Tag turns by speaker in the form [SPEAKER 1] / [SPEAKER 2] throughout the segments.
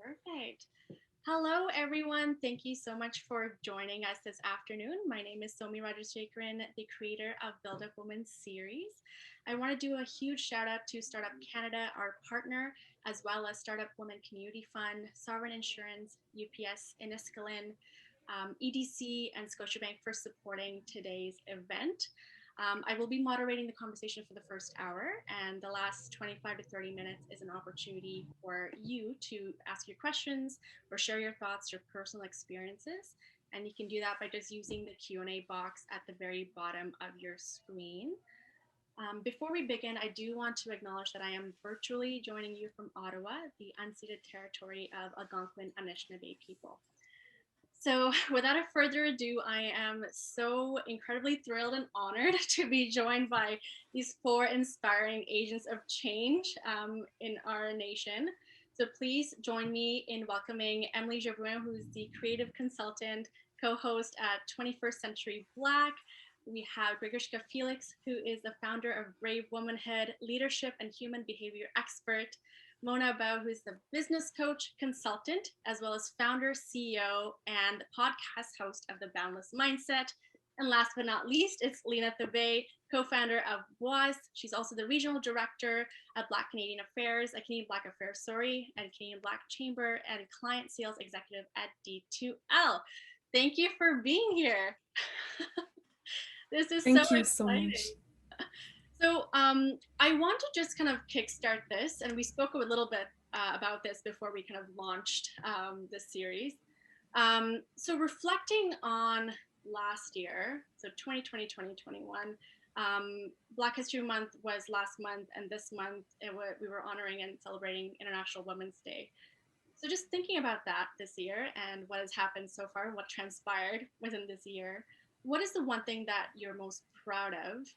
[SPEAKER 1] Perfect. Hello, everyone. Thank you so much for joining us this afternoon. My name is Somi Rajashekaran, the creator of Buildupwomen Series. I want to do a huge shout out to Startup Canada, our partner, as well as Startup Women Community Fund, Sovereign Insurance, UPS, Inniskillin, EDC, and Scotiabank for supporting today's event. I will be moderating the conversation for the first hour, and the last 25 to 30 minutes is an opportunity for you to ask your questions or share your thoughts, your personal experiences. And you can do that by just using the Q&A box at the very bottom of your screen. Before we begin, I do want to acknowledge that I am virtually joining you from Ottawa, the unceded territory of Algonquin Anishinaabe people. So without a further ado, I am so incredibly thrilled and honored to be joined by these four inspiring agents of change in our nation. So please join me in welcoming Emilie Jabouin, who is the creative consultant, co-host at 21st Century Black. We have Greguyschka Félix, who is the founder of Brave Womanhood, leadership and human behavior expert. Mona Abow, who's the business coach, consultant, as well as founder, CEO, and podcast host of The Boundless Mindset. And last but not least, it's Lena Thibeh, co-founder of Abow. She's also the regional director of Black Canadian Affairs, Canadian Black Affairs, and Canadian Black Chamber, and client sales executive at D2L. Thank you for being here. This is
[SPEAKER 2] Thank
[SPEAKER 1] so
[SPEAKER 2] you so
[SPEAKER 1] exciting.
[SPEAKER 2] much.
[SPEAKER 1] So I want to just kind of kickstart this, and we spoke a little bit about this before we kind of launched this series. So reflecting on last year, so 2020, 2021, Black History Month was last month, and this month we were honoring and celebrating International Women's Day. So just thinking about that this year and what has happened so far, what transpired within this year, what is the one thing that you're most proud of?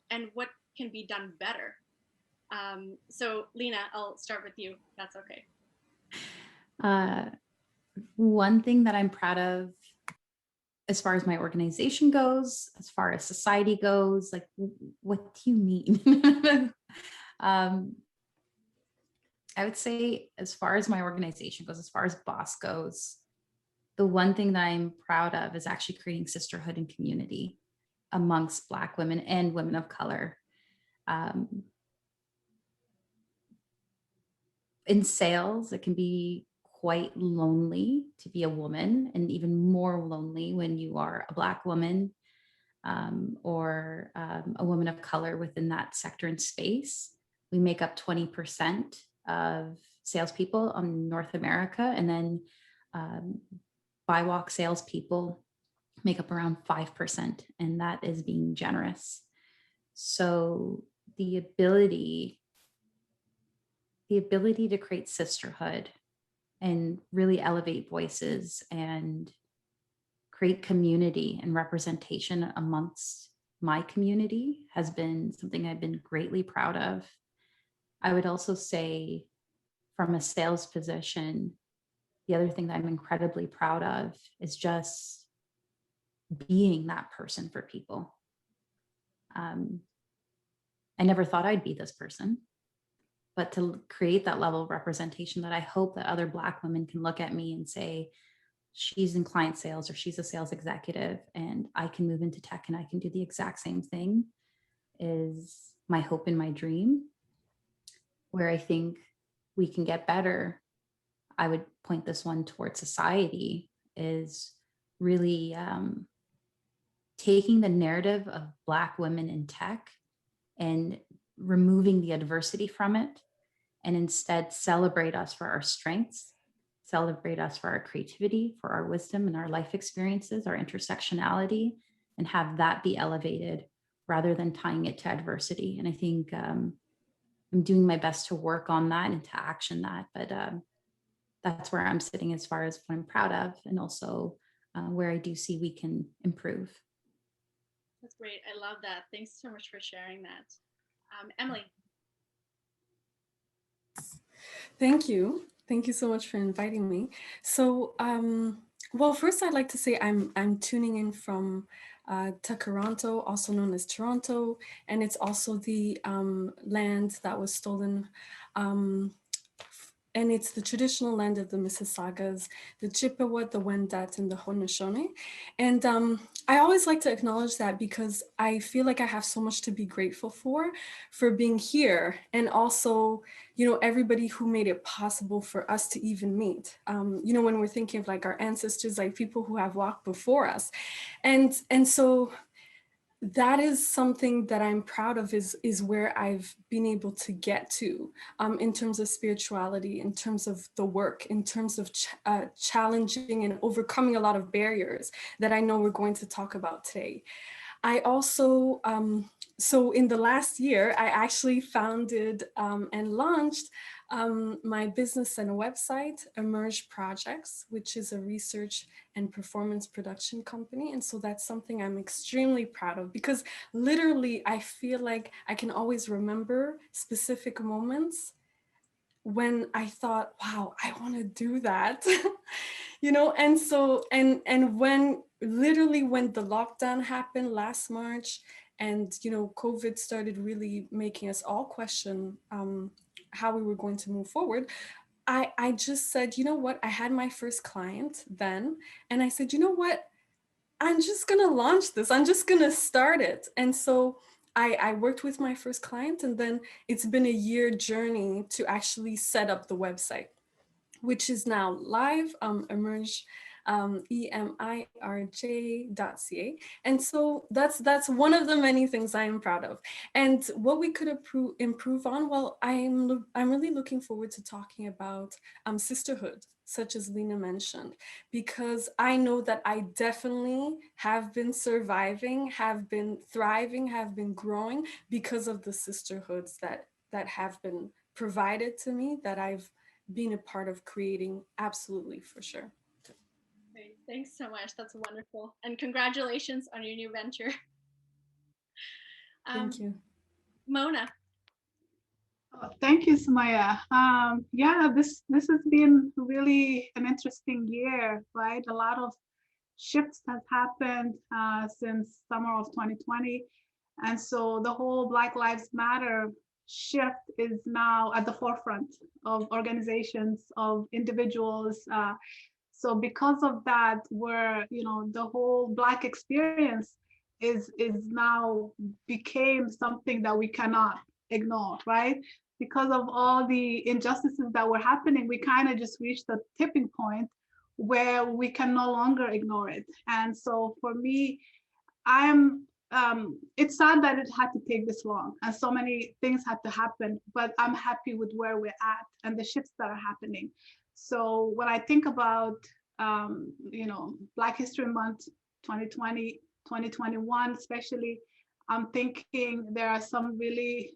[SPEAKER 1] And what can be done better? So Lena, I'll start with you. That's okay.
[SPEAKER 3] One thing that I'm proud of as far as my organization goes, as far as society goes, like, what do you mean? I would say as far as my organization goes, as far as Boss goes, the one thing that I'm proud of is actually creating sisterhood and community amongst Black women and women of color. In sales, it can be quite lonely to be a woman, and even more lonely when you are a Black woman or a woman of color within that sector and space. We make up 20% of salespeople in North America, and then BIWOC salespeople make up around 5%, and that is being generous. So the ability to create sisterhood and really elevate voices and create community and representation amongst my community has been something I've been greatly proud of. I would also say, from a sales position, the other thing that I'm incredibly proud of is just being that person for people. I never thought I'd be this person, but to create that level of representation that I hope that other Black women can look at me and say, she's in client sales or she's a sales executive and I can move into tech and I can do the exact same thing, is my hope and my dream. Where I think we can get better, I would point this one towards society, is really taking the narrative of Black women in tech and removing the adversity from it, and instead celebrate us for our strengths, celebrate us for our creativity, for our wisdom and our life experiences, our intersectionality, and have that be elevated rather than tying it to adversity. And I think I'm doing my best to work on that and to action that, but that's where I'm sitting as far as what I'm proud of, and also where I do see we can improve.
[SPEAKER 1] That's great. I love that. Thanks so much for sharing that. Emilie.
[SPEAKER 2] Thank you. Thank you so much for inviting me. So, well, first I'd like to say I'm tuning in from Toronto, also known as Toronto, and it's also the land that was stolen and it's the traditional land of the Mississaugas, the Chippewa, the Wendat, and the Haudenosaunee. And I always like to acknowledge that because I feel like I have so much to be grateful for being here, and also, everybody who made it possible for us to even meet. When we're thinking of like our ancestors, like people who have walked before us, and so that is something that I'm proud of, is where I've been able to get to, in terms of spirituality, in terms of the work, in terms of challenging and overcoming a lot of barriers that I know we're going to talk about today. I also, so in the last year, I actually founded and launched my business and website, Emerge Projects, which is a research and performance production company. And so that's something I'm extremely proud of, because literally I feel like I can always remember specific moments when I thought, wow, I want to do that. And so, and when literally when the lockdown happened last March, and COVID started really making us all question how we were going to move forward, I just said, you know what, I had my first client then, and I said, you know what, I'm just gonna launch this. I'm just gonna start it. And so I worked with my first client, and then it's been a year journey to actually set up the website, which is now live, Emerge, emirj.ca. And so that's one of the many things I am proud of. And what we could improve on, well, I'm really looking forward to talking about sisterhood, such as Lena mentioned, because I know that I definitely have been surviving, have been thriving, have been growing because of the sisterhoods that have been provided to me, that I've been a part of creating. Absolutely, for sure.
[SPEAKER 1] Great. Thanks so much. That's wonderful. And congratulations on your new venture.
[SPEAKER 2] Thank you.
[SPEAKER 1] Mona.
[SPEAKER 4] Oh, thank you, Sumaya. Yeah, this has been really an interesting year, right? A lot of shifts have happened since summer of 2020. And so the whole Black Lives Matter shift is now at the forefront of organizations, of individuals. So because of that, the whole Black experience is now became something that we cannot ignore, right? Because of all the injustices that were happening, we kind of just reached the tipping point where we can no longer ignore it. And so for me, it's sad that it had to take this long and so many things had to happen, but I'm happy with where we're at and the shifts that are happening. So when I think about, Black History Month 2020, 2021, especially, I'm thinking there are some really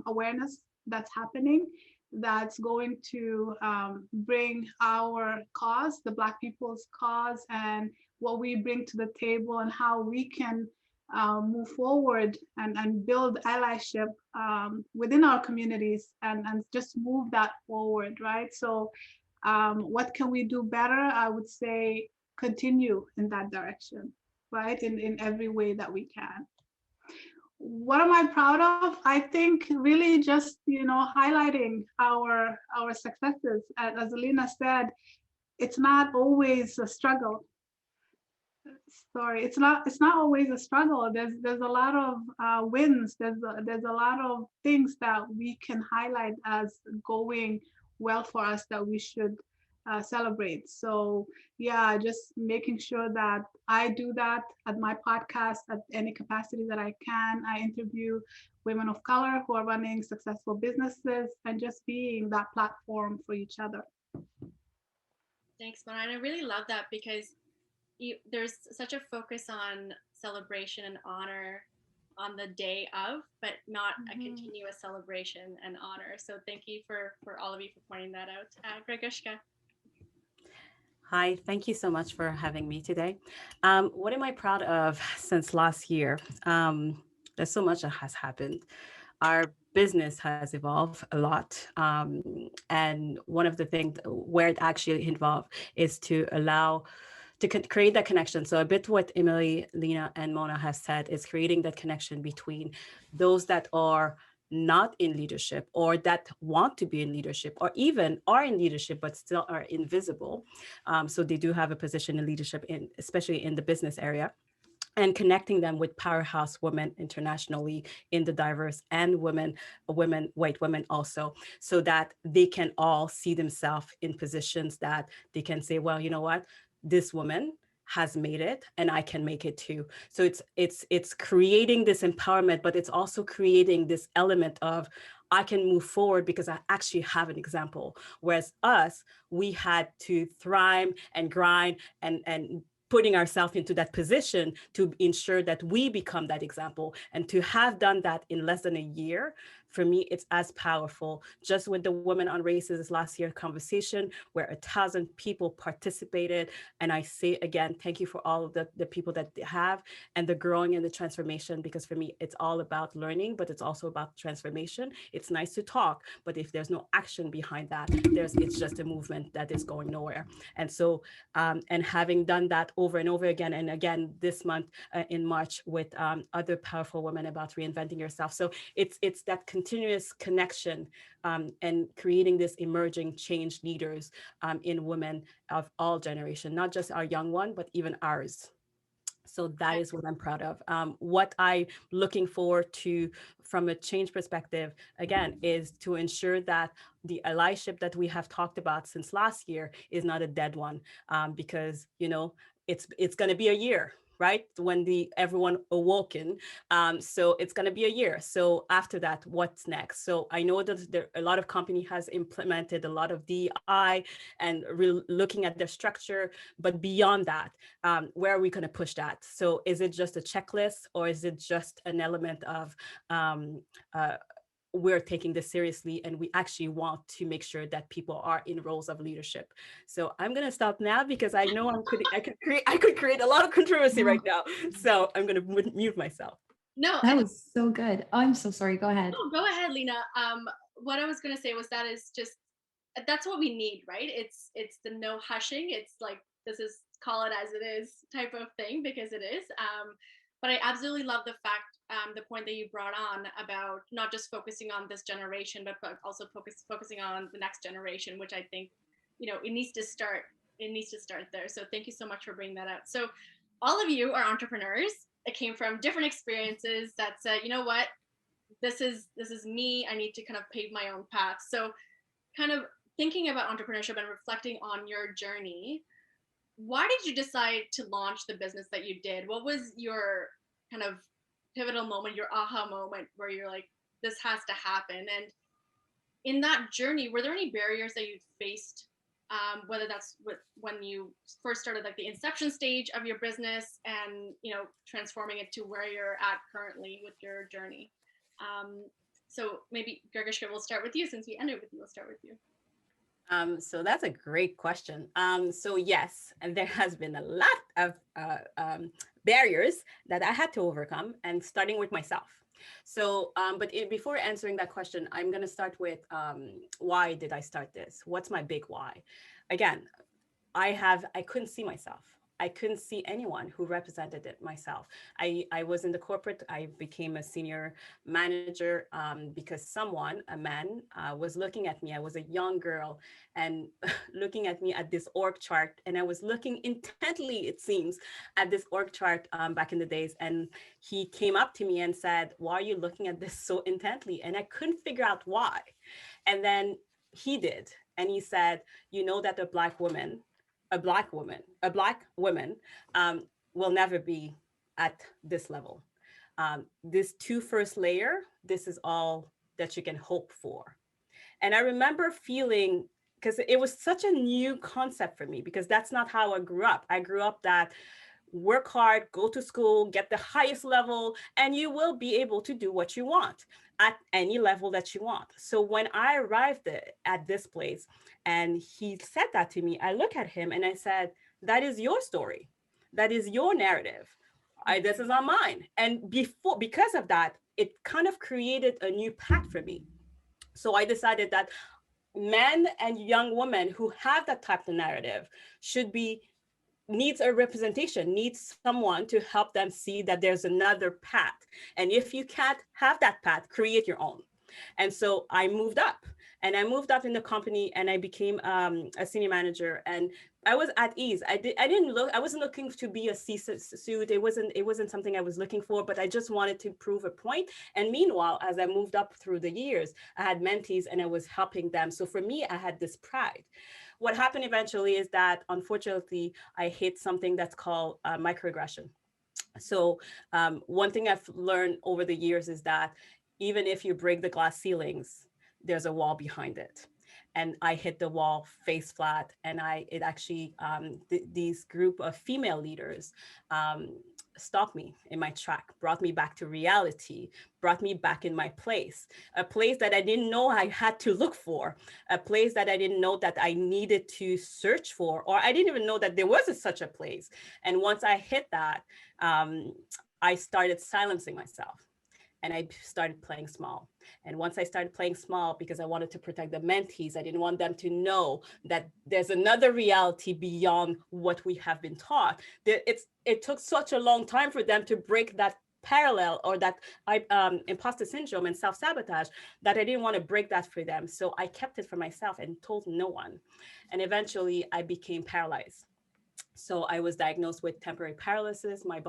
[SPEAKER 4] awareness that's happening that's going to bring our cause, the Black people's cause, and what we bring to the table and how we can move forward and build allyship within our communities and just move that forward, right? So what can we do better? I would say continue in that direction, right? In every way that we can. What am I proud of? I think really just, highlighting our successes. As Lena said, it's not always a struggle. Sorry, it's not always a struggle. There's a lot of wins. There's a lot of things that we can highlight as going well for us that we should celebrate. So yeah, just making sure that I do that at my podcast at any capacity that I can. I interview women of color who are running successful businesses and just being that platform for each other.
[SPEAKER 1] Thanks, Mona. And I really love that because there's such a focus on celebration and honor on the day of, but not a continuous celebration and honor. So thank you for all of you for pointing that out. Greguyschka.
[SPEAKER 5] Hi, thank you so much for having me today. What am I proud of since last year? There's so much that has happened. Our business has evolved a lot. And one of the things where it actually involved is to allow to create that connection. So a bit what Emilie, Lena, and Mona has said is creating that connection between those that are not in leadership or that want to be in leadership or even are in leadership but still are invisible. So they do have a position in leadership, especially in the business area, and connecting them with powerhouse women internationally in the diverse and white women also, so that they can all see themselves in positions that they can say, well, you know what, this woman has made it and I can make it too. So it's creating this empowerment, but it's also creating this element of I can move forward because I actually have an example. Whereas us, we had to thrive and grind and putting ourselves into that position to ensure that we become that example. And to have done that in less than a year, for me, it's as powerful. Just with the Women on Races last year conversation, where 1,000 people participated. And I say again, thank you for all of the people that they have and the growing and the transformation, because for me, it's all about learning, but it's also about transformation. It's nice to talk, but if there's no action behind that, it's just a movement that is going nowhere. And so, and having done that over and over again, and again this month in March with other powerful women about reinventing yourself. So it's that continuous connection and creating this emerging change leaders in women of all generation, not just our young one, but even ours. So that is what I'm proud of. What I'm looking forward to from a change perspective, again, is to ensure that the allyship that we have talked about since last year is not a dead one, because, you know, it's going to be a year, right? When everyone awoken. So it's going to be a year. So after that, what's next? So I know that a lot of company has implemented a lot of DI and looking at their structure, but beyond that, where are we going to push that? So is it just a checklist, or is it just an element of we're taking this seriously and we actually want to make sure that people are in roles of leadership? So I'm going to stop now because I know I could create a lot of controversy right now. So I'm going to mute myself.
[SPEAKER 1] No,
[SPEAKER 3] That was so good. Oh, I'm so sorry. Go ahead.
[SPEAKER 1] No, go ahead, Lena. What I was going to say was that is just, that's what we need, right? It's the no hushing. It's like, this is, call it as it is type of thing, because it is. But I absolutely love the fact, the point that you brought on about not just focusing on this generation, but also focusing on the next generation, which I think, you know, it needs to start there. So thank you so much for bringing that out. So all of you are entrepreneurs. It came from different experiences that said, you know what, this is me. I need to kind of pave my own path. So kind of thinking about entrepreneurship and reflecting on your journey, why did you decide to launch the business that you did? What was your kind of pivotal moment, your aha moment, where you're like, this has to happen? And in that journey, were there any barriers that you faced, whether that's when you first started, like the inception stage of your business, and, you know, transforming it to where you're at currently with your journey? So maybe Greguyschka, we'll start with you, since we ended with you. We'll start with you.
[SPEAKER 5] So that's a great question. So yes, and there has been a lot of barriers that I had to overcome, and starting with myself. So, but before answering that question, I'm going to start with why did I start this? What's my big why? Again, I couldn't see myself. I couldn't see anyone who represented it myself. I was in the corporate, I became a senior manager because someone, a man, was looking at me. I was a young girl and looking at me at this org chart. And I was looking intently, it seems, at this org chart back in the days. And he came up to me and said, "Why are you looking at this so intently?" And I couldn't figure out why. And then he did. And he said, "You know that a black woman will never be at this level. This first layer, this is all that you can hope for." And I remember feeling, because it was such a new concept for me, because that's not how I grew up. I grew up that work hard, go to school, get the highest level, and you will be able to do what you want at any level that you want. So when I arrived at this place and he said that to me, I look at him and I said, "That is your story. That is your narrative. This is not mine." And because of that, it kind of created a new path for me. So I decided that men and young women who have that type of narrative needs a representation, needs someone to help them see that there's another path. And if you can't have that path, create your own. And so I moved up, and I moved up in the company, and I became a senior manager, and I was at ease. I wasn't looking to be a C-suite. It wasn't something I was looking for, but I just wanted to prove a point. And meanwhile, as I moved up through the years, I had mentees and I was helping them. So for me, I had this pride. What happened eventually is that, unfortunately, I hit something that's called microaggression. So one thing I've learned over the years is that even if you break the glass ceilings, there's a wall behind it. And I hit the wall face flat, and it actually, these group of female leaders stopped me in my track, brought me back to reality, brought me back in my place, a place that I didn't know I had to look for, a place that I didn't know that I needed to search for, or I didn't even know that there was such a place. And once I hit that, I started silencing myself, and I started playing small. And once I started playing small, because I wanted to protect the mentees, I didn't want them to know that there's another reality beyond what we have been taught. It took such a long time for them to break that parallel, or that imposter syndrome and self-sabotage, that I didn't want to break that for them. So I kept it for myself and told no one. And eventually I became paralyzed. So I was diagnosed with temporary paralysis. My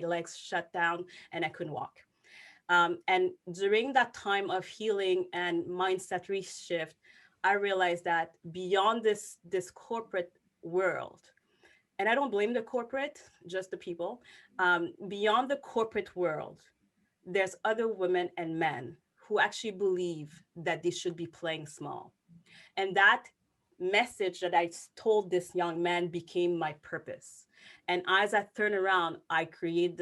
[SPEAKER 5] legs shut down, and I couldn't walk. And during that time of healing and mindset reshift, I realized that beyond this corporate world, and I don't blame the corporate, just the people, beyond the corporate world, there's other women and men who actually believe that they should be playing small. And that message that I told this young man became my purpose. And as I turned around, I created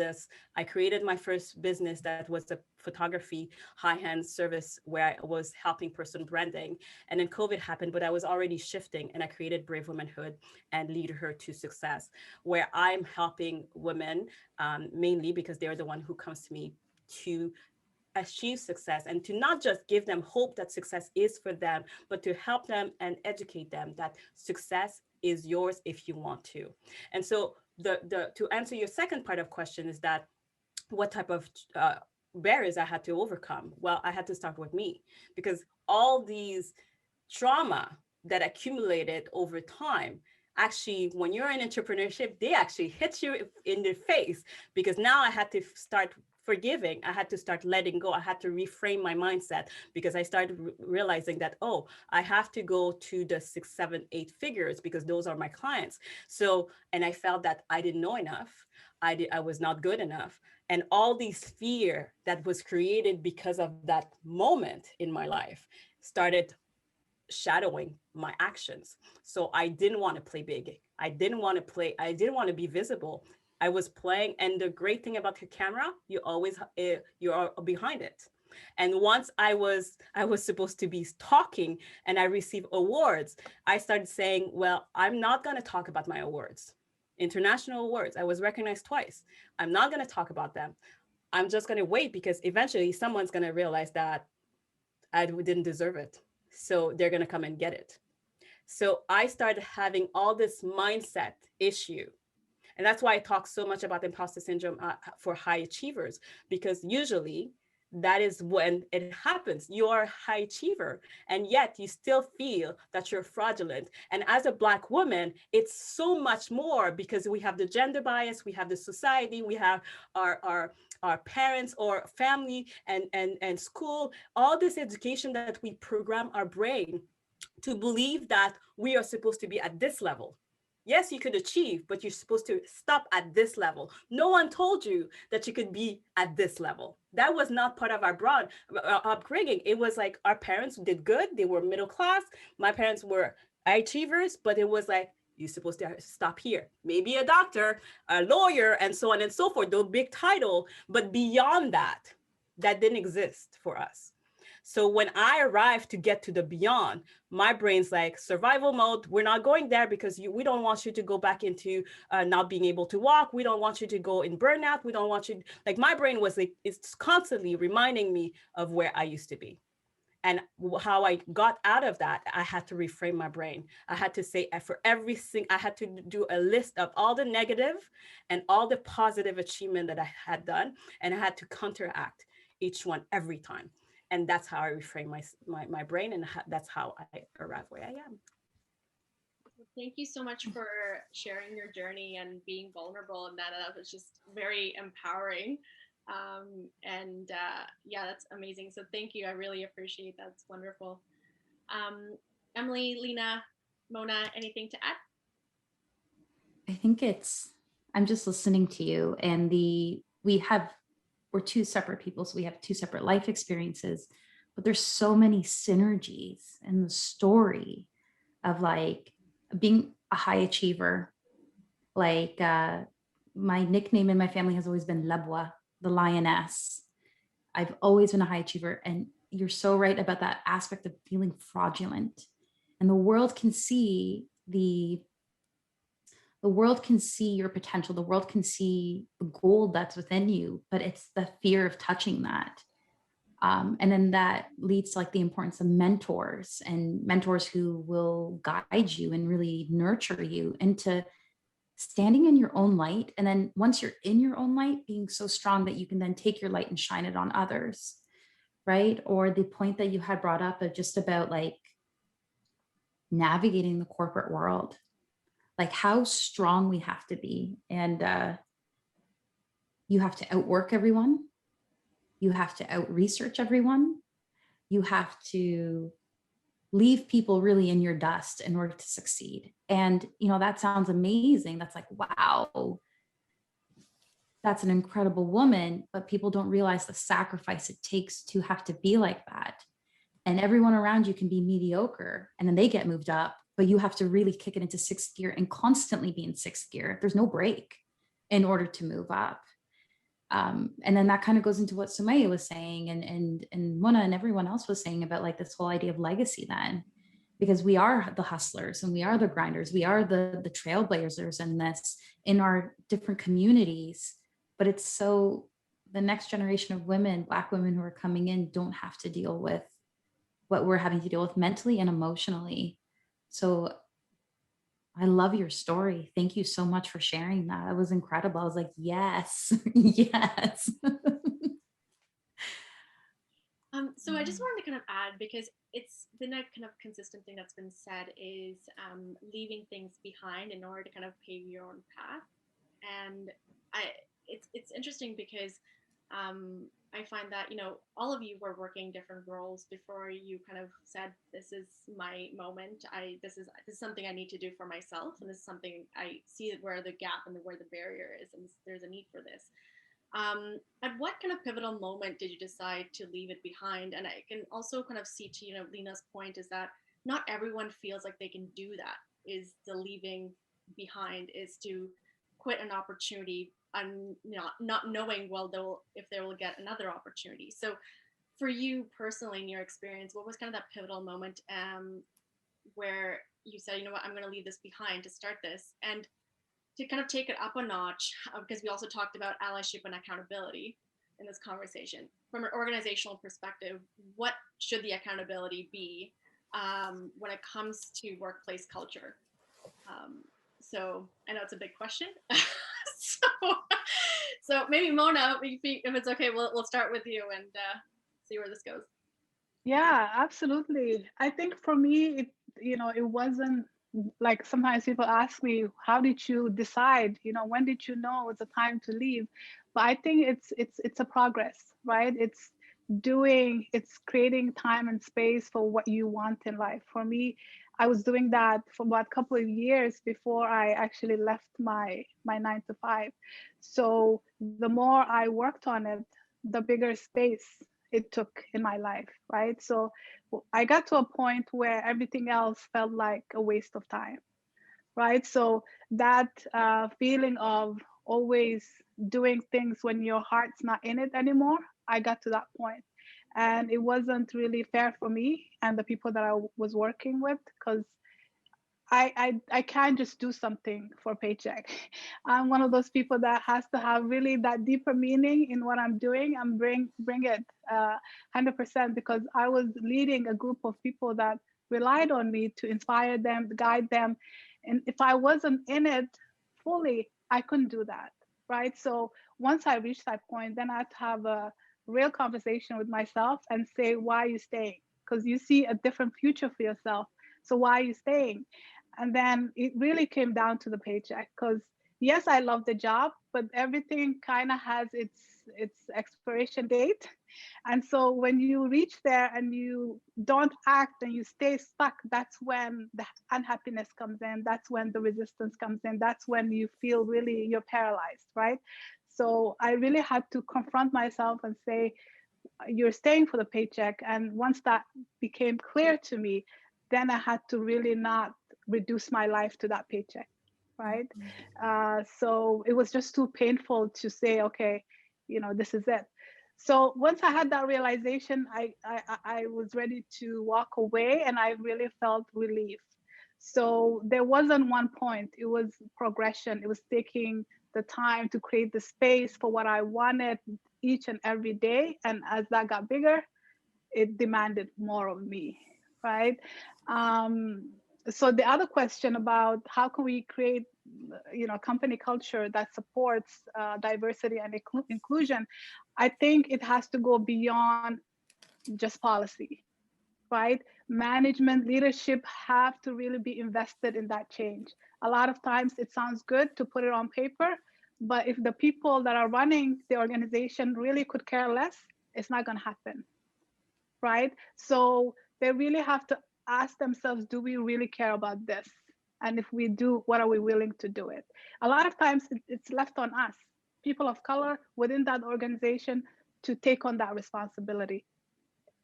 [SPEAKER 5] my first business that was a photography high-end service, where I was helping person branding. And then COVID happened, but I was already shifting, and I created Brave Womanhood and Lead Her to Success, where I'm helping women, mainly because they're the one who comes to me to achieve success, and to not just give them hope that success is for them, but to help them and educate them that success is yours if you want to. And so to answer your second part of question is that what type of barriers I had to overcome? Well, I had to start with me, because all these trauma that accumulated over time, actually, when you're in entrepreneurship, they actually hit you in the face, because now I had to start forgiving. I had to start letting go. I had to reframe my mindset, because I started realizing that, oh, I have to go to the 6, 7, 8 figures, because those are my clients. So, and I felt that I didn't know enough. I was not good enough. And all these fear that was created because of that moment in my life started shadowing my actions. So I didn't want to play big. I didn't want to be visible. I was playing. And the great thing about your camera, you're behind it. And once I was supposed to be talking, and I received awards, I started saying, well, I'm not going to talk about my awards. International awards. I was recognized twice. I'm not going to talk about them. I'm just going to wait, because eventually someone's going to realize that I didn't deserve it. So they're going to come and get it. So I started having all this mindset issue. And that's why I talk so much about imposter syndrome for high achievers, because usually that is when it happens. You're a high achiever, and yet you still feel that you're fraudulent. And as a Black woman, it's so much more, because we have the gender bias, we have the society, we have our parents or family and school, all this education that we program our brain to believe that we are supposed to be at this level. Yes, you could achieve, but you're supposed to stop at this level. No one told you that you could be at this level. That was not part of our broad upbringing. It was like our parents did good. They were middle class. My parents were high achievers, but it was like, you're supposed to stop here. Maybe a doctor, a lawyer, and so on and so forth, the big title. But beyond that, that didn't exist for us. So when I arrived to get to the beyond, my brain's like, survival mode, we're not going there, because we don't want you to go back into not being able to walk. We don't want you to go in burnout. We don't want you, like my brain was like, it's constantly reminding me of where I used to be. And how I got out of that, I had to reframe my brain. I had to say, for everything, I had to do a list of all the negative and all the positive achievement that I had done. And I had to counteract each one every time. And that's how I reframe my brain, and that's how I arrive where I am.
[SPEAKER 1] Thank you so much for sharing your journey and being vulnerable, and that was just very empowering. Yeah, that's amazing. So thank you. I really appreciate that. It's wonderful. Emilie, Lena, Mona, anything to add?
[SPEAKER 3] I think I'm just listening to you, and we're two separate people, so we have two separate life experiences, but there's so many synergies in the story of like being a high achiever. Like my nickname in my family has always been Labwa, the lioness. I've always been a high achiever, and you're so right about that aspect of feeling fraudulent. And the world can see your potential. The world can see the gold that's within you, but it's the fear of touching that. And then that leads to like the importance of mentors, and mentors who will guide you and really nurture you into standing in your own light. And then once you're in your own light, being so strong that you can then take your light and shine it on others. Right. Or the point that you had brought up of just about like navigating the corporate world, like how strong we have to be. And you have to outwork everyone. You have to out research everyone. You have to leave people really in your dust in order to succeed. And, that sounds amazing. That's like, wow, that's an incredible woman, but people don't realize the sacrifice it takes to have to be like that. And everyone around you can be mediocre and then they get moved up, but you have to really kick it into sixth gear and constantly be in sixth gear. There's no break in order to move up. And then that kind of goes into what Sumaya was saying and Mona and everyone else was saying about like this whole idea of legacy then, because we are the hustlers and we are the grinders, we are the trailblazers in our different communities. But it's so the next generation of women, Black women who are coming in, don't have to deal with what we're having to deal with mentally and emotionally. So I love your story. Thank you so much for sharing that. That was incredible. I was like, yes, yes.
[SPEAKER 1] So I just wanted to kind of add, because it's been a kind of consistent thing that's been said, is leaving things behind in order to kind of pave your own path. And it's interesting because I find that, all of you were working different roles before you kind of said, this is my moment. This is something I need to do for myself. And this is something I see where the gap and where the barrier is. And there's a need for this. At what kind of pivotal moment did you decide to leave it behind? And I can also kind of see to, Lena's point is that not everyone feels like they can do that. Is the leaving behind is to quit an opportunity and not knowing if they will get another opportunity. So for you personally, in your experience, what was kind of that pivotal moment where you said, what, I'm going to leave this behind to start this? And to kind of take it up a notch, because we also talked about allyship and accountability in this conversation. From an organizational perspective, what should the accountability be when it comes to workplace culture? So I know it's a big question. so maybe Mona, if it's okay, we'll start with you and see where this goes.
[SPEAKER 4] Yeah, absolutely. I think for me, it wasn't like sometimes people ask me, how did you decide? When did you know it's a time to leave? But I think it's a progress, right? It's creating time and space for what you want in life. For me, I was doing that for about a couple of years before I actually left my 9 to 5. So the more I worked on it, the bigger space it took in my life, right? So I got to a point where everything else felt like a waste of time, right? So that feeling of always doing things when your heart's not in it anymore, I got to that point. And it wasn't really fair for me and the people that I was working with, because I can't just do something for a paycheck. I'm one of those people that has to have really that deeper meaning in what I'm doing and bring it 100%, because I was leading a group of people that relied on me to inspire them, to guide them. And if I wasn't in it fully, I couldn't do that, right? So once I reached that point, then I had to have a real conversation with myself and say, why are you staying? Because you see a different future for yourself. So why are you staying? And then it really came down to the paycheck, because yes, I love the job, but everything kind of has its expiration date. And so when you reach there and you don't act and you stay stuck, that's when the unhappiness comes in. That's when the resistance comes in. That's when you feel really you're paralyzed, right? So I really had to confront myself and say, you're staying for the paycheck. And once that became clear to me, then I had to really not reduce my life to that paycheck, right? So it was just too painful to say, okay, this is it. So once I had that realization, I was ready to walk away, and I really felt relief. So there wasn't one point, it was progression. It was taking the time to create the space for what I wanted each and every day. And as that got bigger, it demanded more of me, right? So the other question about how can we create, company culture that supports diversity and inclusion, I think it has to go beyond just policy, right? Management, leadership have to really be invested in that change. A lot of times it sounds good to put it on paper, but if the people that are running the organization really could care less, it's not going to happen, right? So they really have to ask themselves, do we really care about this? And if we do, what are we willing to do it? A lot of times it's left on us, people of color within that organization, to take on that responsibility.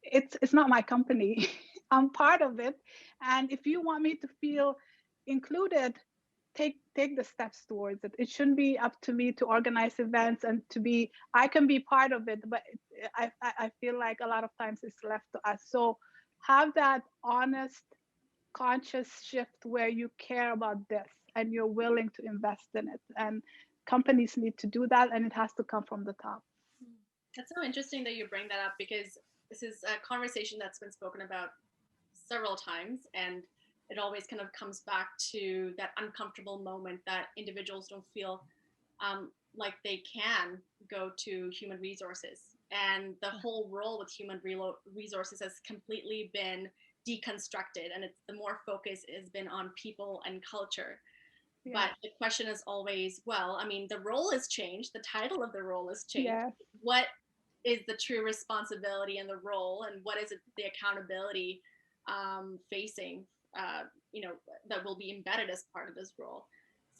[SPEAKER 4] It's not my company. I'm part of it. And if you want me to feel included, take the steps towards it. It shouldn't be up to me to organize events and I can be part of it, but I feel like a lot of times it's left to us. So have that honest, conscious shift where you care about this and you're willing to invest in it. And companies need to do that, and it has to come from the top.
[SPEAKER 1] That's so interesting that you bring that up, because this is a conversation that's been spoken about several times, and it always kind of comes back to that uncomfortable moment that individuals don't feel like they can go to human resources. And the whole role with human resources has completely been deconstructed, and it's the more focus has been on people and culture. Yeah. But the question is always, well, I mean, the role has changed, the title of the role has changed. Yeah. What is the true responsibility in the role, and what is it, the accountability facing, that will be embedded as part of this role?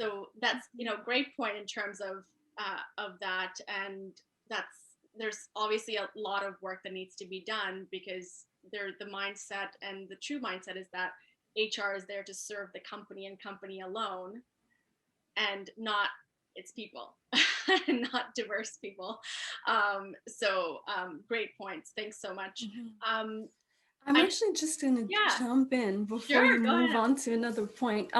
[SPEAKER 1] So that's, great point in terms of that. And there's obviously a lot of work that needs to be done, because the mindset, and the true mindset, is that HR is there to serve the company and company alone, and not its people, and not diverse people. Great points. Thanks so much.
[SPEAKER 2] Mm-hmm. I'm actually just going to jump in before you move on to another point.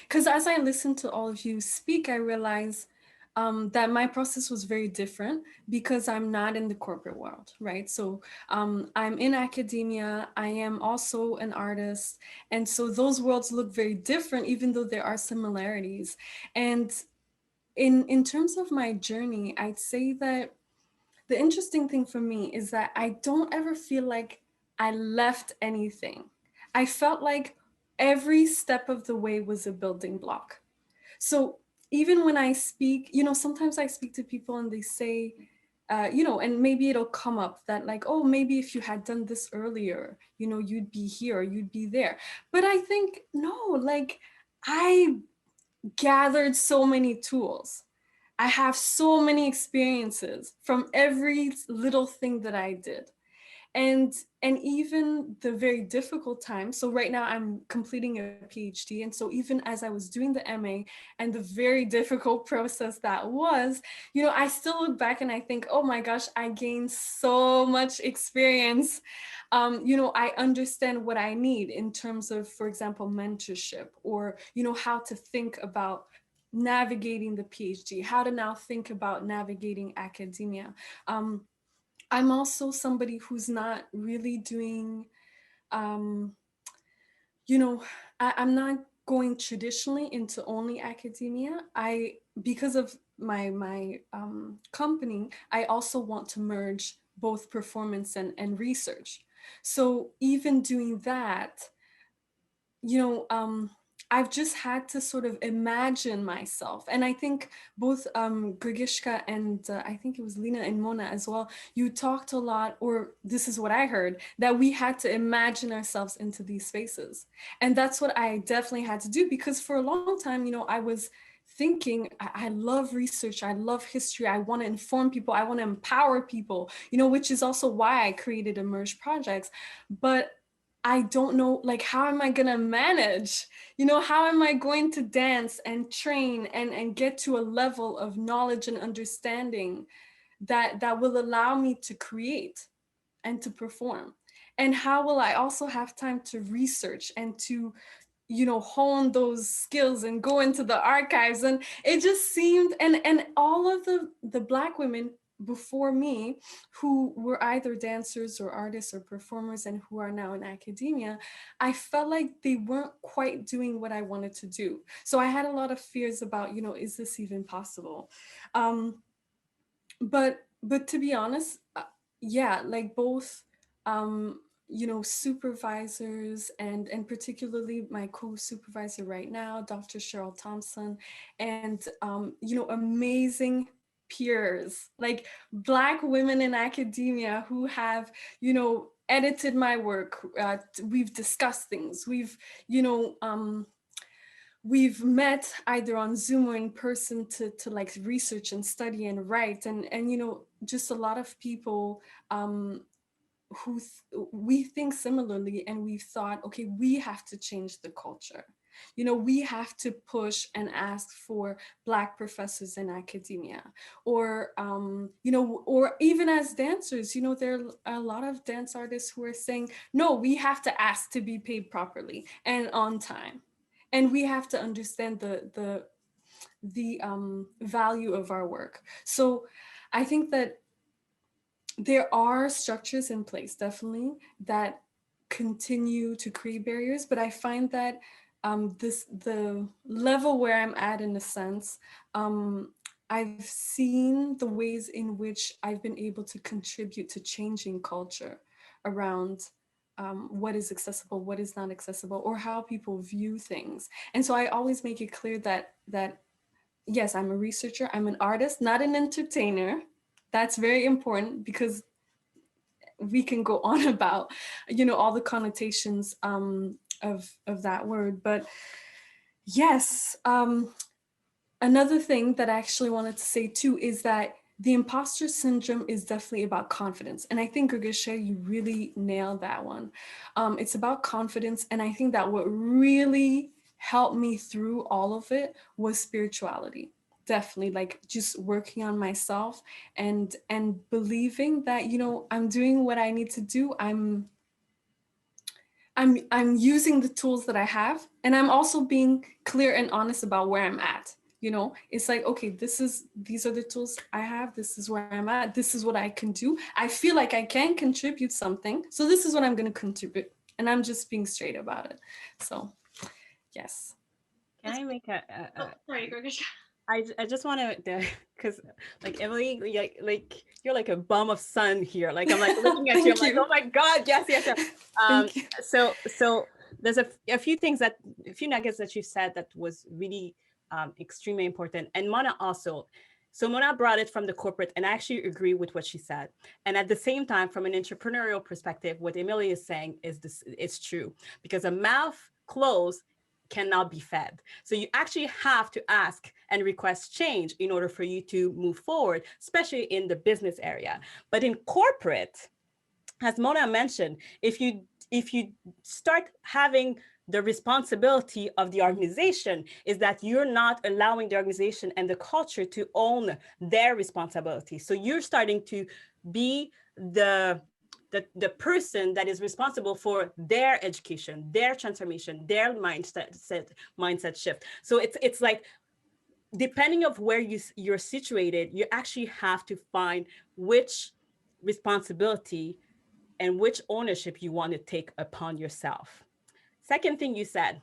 [SPEAKER 2] Because as I listen to all of you speak, I realize that my process was very different, because I'm not in the corporate world, right? So I'm in academia. I am also an artist. And so those worlds look very different, even though there are similarities. And in terms of my journey, I'd say that the interesting thing for me is that I don't ever feel like I left anything. I felt like every step of the way was a building block. So even when I speak, sometimes I speak to people and they say, and maybe it'll come up that like, oh, maybe if you had done this earlier, you'd be here, you'd be there. But I think, no, like I gathered so many tools. I have so many experiences from every little thing that I did. And even the very difficult times. So right now I'm completing a PhD. And so even as I was doing the MA and the very difficult process that was, I still look back and I think, oh my gosh, I gained so much experience. I understand what I need in terms of, for example, mentorship, or, how to think about navigating the PhD, how to now think about navigating academia. I'm also somebody who's not really doing, I'm not going traditionally into only academia. Because of my company, I also want to merge both performance and research. So even doing that, you know, I've just had to sort of imagine myself. And I think both Greguyschka and I think it was Lena and Mona as well, you talked a lot, or this is what I heard, that we had to imagine ourselves into these spaces. And that's what I definitely had to do, because for a long time, you know, I was thinking, I love research, I love history, I want to inform people, I want to empower people, you know, which is also why I created Emerge Projects. But I don't know, like, how am I going to manage? You know, how am I going to dance and train and get to a level of knowledge and understanding that will allow me to create and to perform? And how will I also have time to research and to, you know, hone those skills and go into the archives? And it just seemed, and all of the Black women before me who were either dancers or artists or performers and who are now in academia, I felt like they weren't quite doing what I wanted to do. So I had a lot of fears about, you know, is this even possible? But to be honest, yeah, like both you know, supervisors and particularly my co-supervisor right now, Dr. Cheryl Thompson, and you know, amazing peers like Black women in academia who have, you know, edited my work. We've discussed things, we've, you know, we've met either on Zoom or in person to like research and study and write, and you know, just a lot of people who we think similarly, and we've thought, okay, we have to change the culture. You know, we have to push and ask for Black professors in academia, or you know, or even as dancers, you know, there are a lot of dance artists who are saying, no, we have to ask to be paid properly and on time, and we have to understand the value of our work. So I think that there are structures in place, definitely, that continue to create barriers, but I find that the level where I'm at, in a sense, I've seen the ways in which I've been able to contribute to changing culture around what is accessible, what is not accessible, or how people view things. And so I always make it clear that yes, I'm a researcher, I'm an artist, not an entertainer. That's very important, because we can go on about, you know, all the connotations of that word. But yes, another thing that I actually wanted to say too is that the imposter syndrome is definitely about confidence. And I think, Greguyschka, you really nailed that one. It's about confidence. And I think that what really helped me through all of it was spirituality. Definitely, like just working on myself and believing that, you know, I'm doing what I need to do. I'm using the tools that I have, and I'm also being clear and honest about where I'm at. You know, it's like, okay, these are the tools I have, this is where I'm at, this is what I can do. I feel like I can contribute something, so this is what I'm going to contribute, and I'm just being straight about it. So yes.
[SPEAKER 5] Can I make a
[SPEAKER 1] Sorry, Greguyschka.
[SPEAKER 5] I just want to, because like Emilie, like you're like a bomb of sun here. Like I'm like looking at you, I'm like, oh my God, yes, yes, yes. So there's a few things a few nuggets that you said that was really extremely important. And Mona also. So Mona brought it from the corporate, and I actually agree with what she said. And at the same time, from an entrepreneurial perspective, what Emilie is saying is this: it's true, because a mouth closed cannot be fed. So you actually have to ask and request change in order for you to move forward, especially in the business area. But in corporate, as Mona mentioned, if you start having the responsibility of the organization, is that you're not allowing the organization and the culture to own their responsibility. So you're starting to be the person that is responsible for their education, their transformation, their mindset shift. So it's like, depending of where you're situated, you actually have to find which responsibility and which ownership you want to take upon yourself. Second thing you said,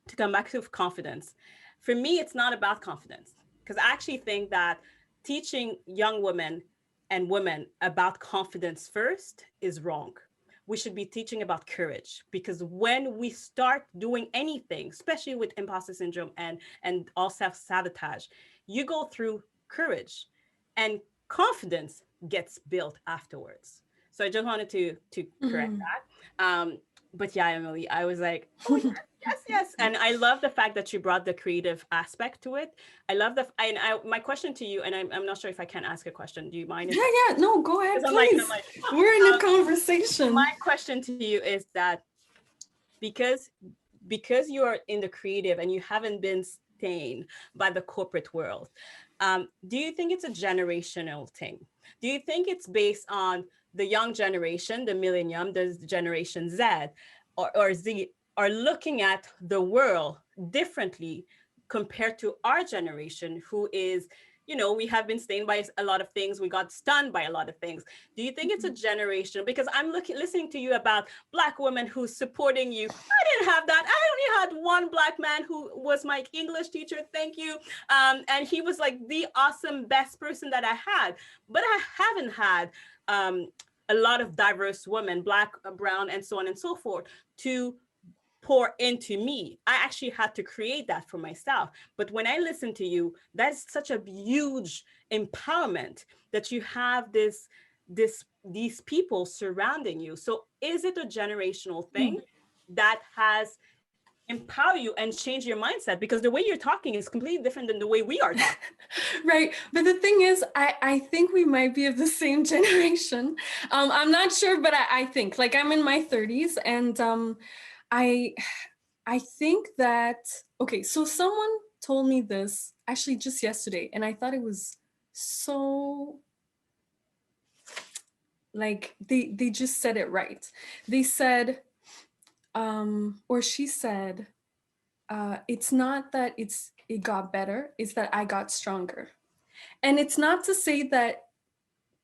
[SPEAKER 5] to come back to confidence. For me, it's not about confidence, because I actually think that teaching young women and women about confidence first is wrong. We should be teaching about courage, because when we start doing anything, especially with imposter syndrome and all self-sabotage, you go through courage, and confidence gets built afterwards. So I just wanted to correct
[SPEAKER 2] Mhm.
[SPEAKER 5] that. But yeah, Emily, I was like, oh yes, yes, yes. And I love the fact that you brought the creative aspect to it. I love my question to you, and I'm not sure if I can ask a question. Do you mind if
[SPEAKER 2] Yeah,
[SPEAKER 5] I,
[SPEAKER 2] yeah. No, go ahead,
[SPEAKER 5] because I'm
[SPEAKER 2] please.
[SPEAKER 5] like,
[SPEAKER 2] We're in a
[SPEAKER 5] my
[SPEAKER 2] conversation.
[SPEAKER 5] question to you is that, because you are in the creative and you haven't been stained by the corporate world, do you think it's a generational thing? Do you think it's based on the young generation, the millennium, the generation Z, or Z, are looking at the world differently compared to our generation, who is, we have been stained by a lot of things. We got stunned by a lot of things. Do you think it's a generation? Because I'm listening to you about Black women who's supporting you. I didn't have that. I only had one Black man who was my English teacher. Thank you. And he was like the awesome, best person that I had. But I haven't had a lot of diverse women, Black, brown, and so on and so forth, to pour into me. I actually had to create that for myself. But when I listen to you, that's such a huge empowerment that you have these people surrounding you. So is it a generational thing that has empower you and change your mindset? Because the way you're talking is completely different than the way we are talking.
[SPEAKER 2] Right. But the thing is, I think we might be of the same generation. I'm not sure, but I think, like, I'm in my 30s, and I I think that, okay, so someone told me this actually just yesterday, and I thought it was so, like, they just said it right. They said, or she said, it's not that it got better, it's that I got stronger. And it's not to say that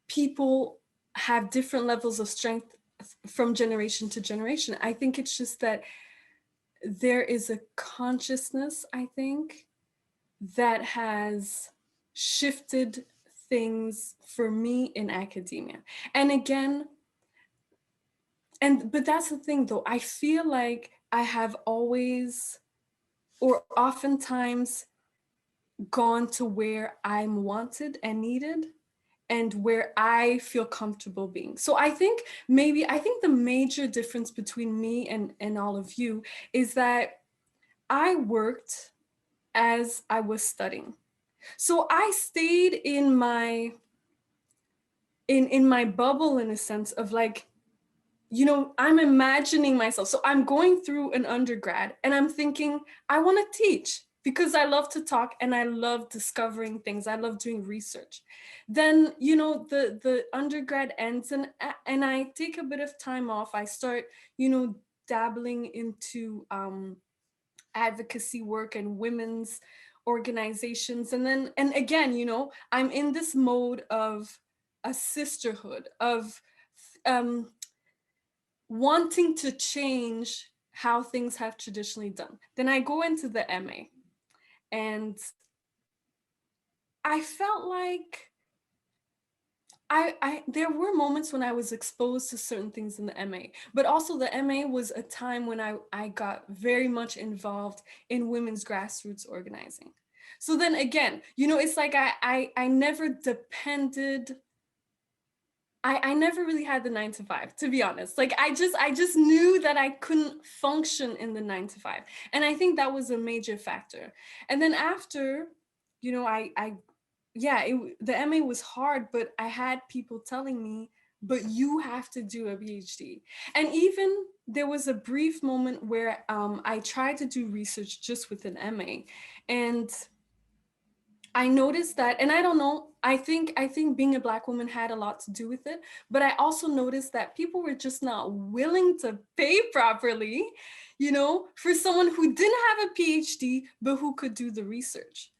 [SPEAKER 2] people have different levels of strength from generation to generation. I think it's just that there is a consciousness, I think, that has shifted things for me in academia. And again, but that's the thing though, I feel like I have always, or oftentimes, gone to where I'm wanted and needed, and where I feel comfortable being. So I think the major difference between me and all of you is that I worked as I was studying. So I stayed in my bubble, in a sense of, like, I'm imagining myself. So I'm going through an undergrad and I'm thinking, I want to teach because I love to talk and I love discovering things. I love doing research. Then, the undergrad ends, and I take a bit of time off. I start, dabbling into advocacy work and women's organizations. And again, I'm in this mode of a sisterhood, of um, wanting to change how things have traditionally done. Then I go into the MA, and I felt like there were moments when I was exposed to certain things in the MA, but also the MA was a time when I got very much involved in women's grassroots organizing. So then again, it's like I never depended. I never really had the 9 to 5, to be honest. Like I just knew that I couldn't function in the 9 to 5. And I think that was a major factor. And then after, the MA was hard, but I had people telling me, but you have to do a PhD. And even there was a brief moment where I tried to do research just with an MA. And I noticed that, and I don't know, I think being a Black woman had a lot to do with it, but I also noticed that people were just not willing to pay properly, for someone who didn't have a PhD, but who could do the research.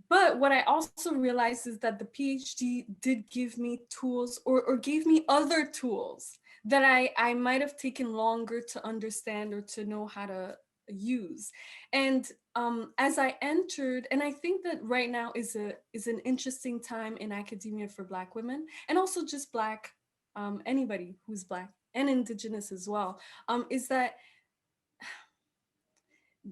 [SPEAKER 2] But what I also realized is that the PhD did give me tools, or gave me other tools that I might have taken longer to understand or to know how to use. And as I entered, and I think that right now is an interesting time in academia for Black women, and also just Black, anybody who's Black and Indigenous as well, is that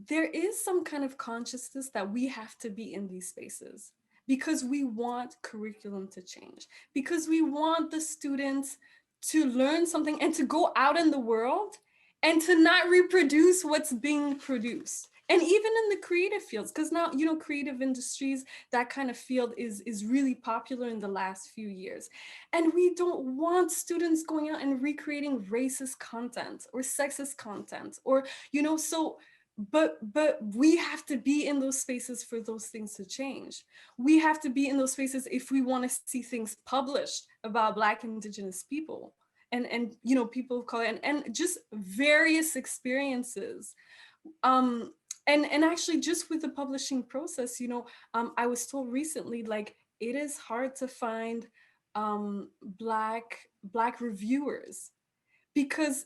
[SPEAKER 2] there is some kind of consciousness that we have to be in these spaces because we want curriculum to change, because we want the students to learn something and to go out in the world and to not reproduce what's being produced. And even in the creative fields, because now, you know, creative industries, that kind of field is really popular in the last few years. And we don't want students going out and recreating racist content or sexist content, or, you know, so but we have to be in those spaces for those things to change. We have to be in those spaces if we want to see things published about Black Indigenous people and you know, people of color, and just various experiences. And actually, just with the publishing process, you know, I was told recently, like, it is hard to find black reviewers, because,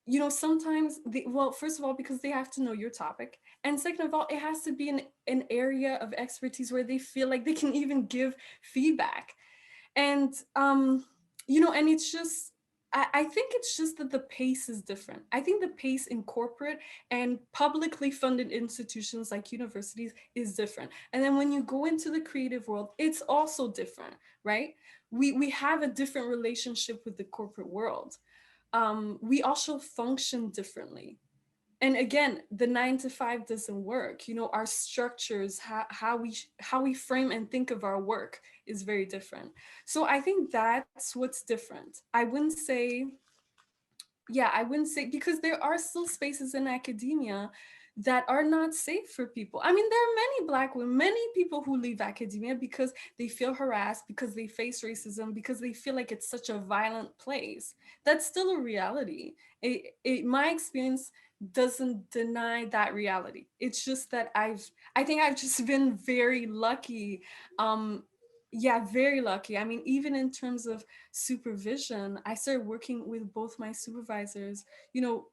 [SPEAKER 2] you know, sometimes well, first of all, because they have to know your topic, and second of all, it has to be an area of expertise where they feel like they can even give feedback. And you know, and it's just, I think it's just that the pace is different. I think the pace in corporate and publicly funded institutions like universities is different. And then when you go into the creative world, it's also different, right? We have a different relationship with the corporate world. We also function differently. And again, the 9 to 5 doesn't work. You know, our structures, how we frame and think of our work is very different. So I think that's what's different. I wouldn't say, because there are still spaces in academia that are not safe for people. I mean, there are many Black women, many people who leave academia because they feel harassed, because they face racism, because they feel like it's such a violent place. That's still a reality. My experience doesn't deny that reality. It's just that I think I've just been very lucky. Very lucky. I mean, even in terms of supervision, I started working with both my supervisors. You know,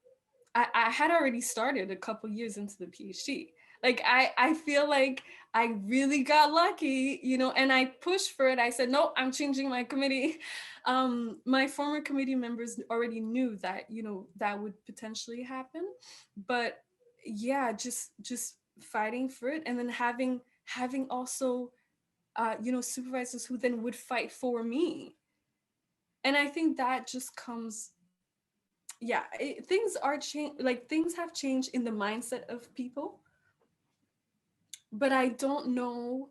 [SPEAKER 2] I had already started a couple years into the PhD. Like, I feel like I really got lucky, you know, and I pushed for it. I said, no, I'm changing my committee. My former committee members already knew that, you know, that would potentially happen. But yeah, just fighting for it, and then having also, you know, supervisors who then would fight for me. And I think that just comes, things are changed, like things have changed in the mindset of people, but I don't know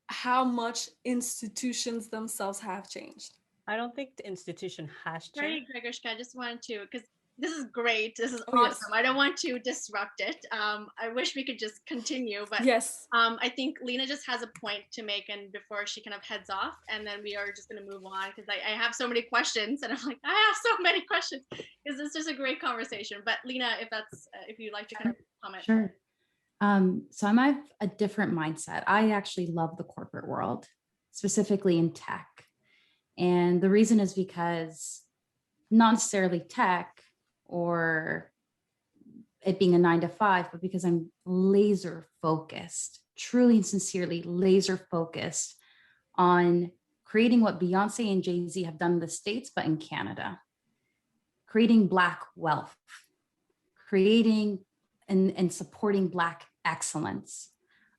[SPEAKER 2] how much institutions themselves have changed.
[SPEAKER 5] I don't think the institution has
[SPEAKER 1] Sorry,
[SPEAKER 5] changed.
[SPEAKER 1] Greguyschka, I just wanted to, because this is great. This is
[SPEAKER 2] Oh, yes.
[SPEAKER 1] awesome. I don't want to disrupt it. I wish we could just continue, but
[SPEAKER 2] Yes.
[SPEAKER 1] I think Lena just has a point to make, and before she kind of heads off, and then we are just going to move on, because I have so many questions, and I'm like, I have so many questions, because it's just a great conversation. But Lena, if you'd like to kind of comment.
[SPEAKER 3] Sure. So I have a different mindset. I actually love the corporate world, specifically in tech. And the reason is because not necessarily tech or it being a 9 to 5, but because I'm laser focused, truly and sincerely laser focused on creating what Beyonce and Jay-Z have done in the States, but in Canada, creating Black wealth, creating and supporting Black excellence.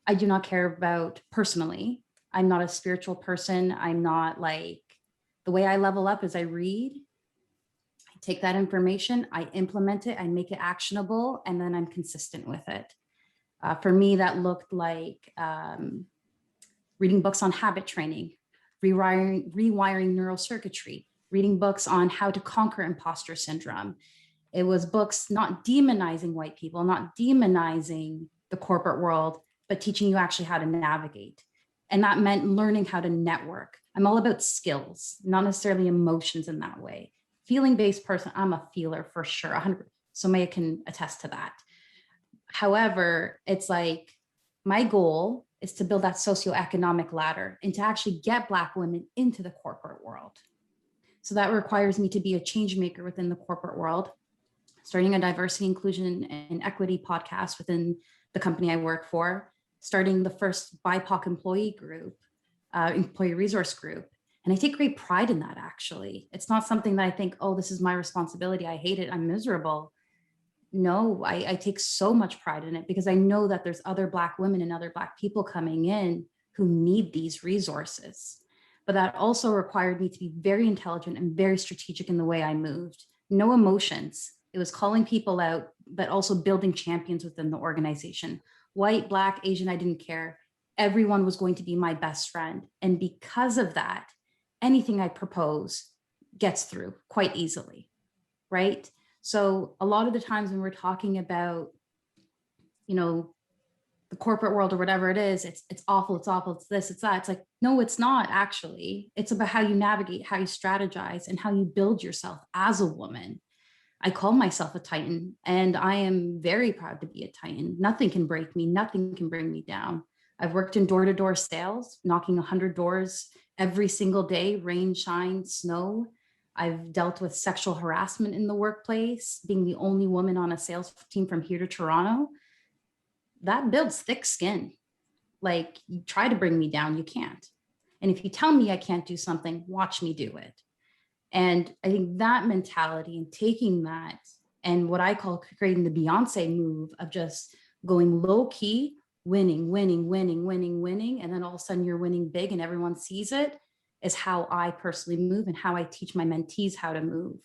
[SPEAKER 3] I do not care about personally. I'm not a spiritual person. I'm not like, the way I level up is I read, I take that information, I implement it, I make it actionable, and then I'm consistent with it. For me, that looked like reading books on habit training, rewiring neural circuitry, reading books on how to conquer imposter syndrome. It was books not demonizing white people, not demonizing the corporate world, but teaching you actually how to navigate. And that meant learning how to network. I'm all about skills, not necessarily emotions in that way. Feeling-based person, I'm a feeler for sure, 100%. So Maya can attest to that. However, it's like my goal is to build that socioeconomic ladder and to actually get Black women into the corporate world. So that requires me to be a change maker within the corporate world. starting a diversity, inclusion, and equity podcast within the company I work for, starting the first BIPOC employee group, employee resource group. And I take great pride in that, actually. It's not something that I think, oh, this is my responsibility, I hate it, I'm miserable. No, I take so much pride in it because I know that there's other Black women and other Black people coming in who need these resources. But that also required me to be very intelligent and very strategic in the way I moved. No emotions. It was calling people out, but also building champions within the organization. White, Black, Asian, I didn't care. Everyone was going to be my best friend. And because of that, anything I propose gets through quite easily, right? So a lot of the times when we're talking about, you know, the corporate world or whatever it is, it's awful, it's this, it's that. It's like, no, it's not actually. It's about how you navigate, how you strategize, and how you build yourself as a woman. I call myself a Titan, and I am very proud to be a Titan. Nothing can break me, nothing can bring me down. I've worked in door-to-door sales, knocking 100 doors every single day, rain, shine, snow. I've dealt with sexual harassment in the workplace, being the only woman on a sales team from here to Toronto. That builds thick skin. Like, you try to bring me down, you can't. And if you tell me I can't do something, watch me do it. And I think that mentality and taking that and what I call creating the Beyonce move of just going low key, winning, and then all of a sudden you're winning big and everyone sees it, is how I personally move and how I teach my mentees how to move.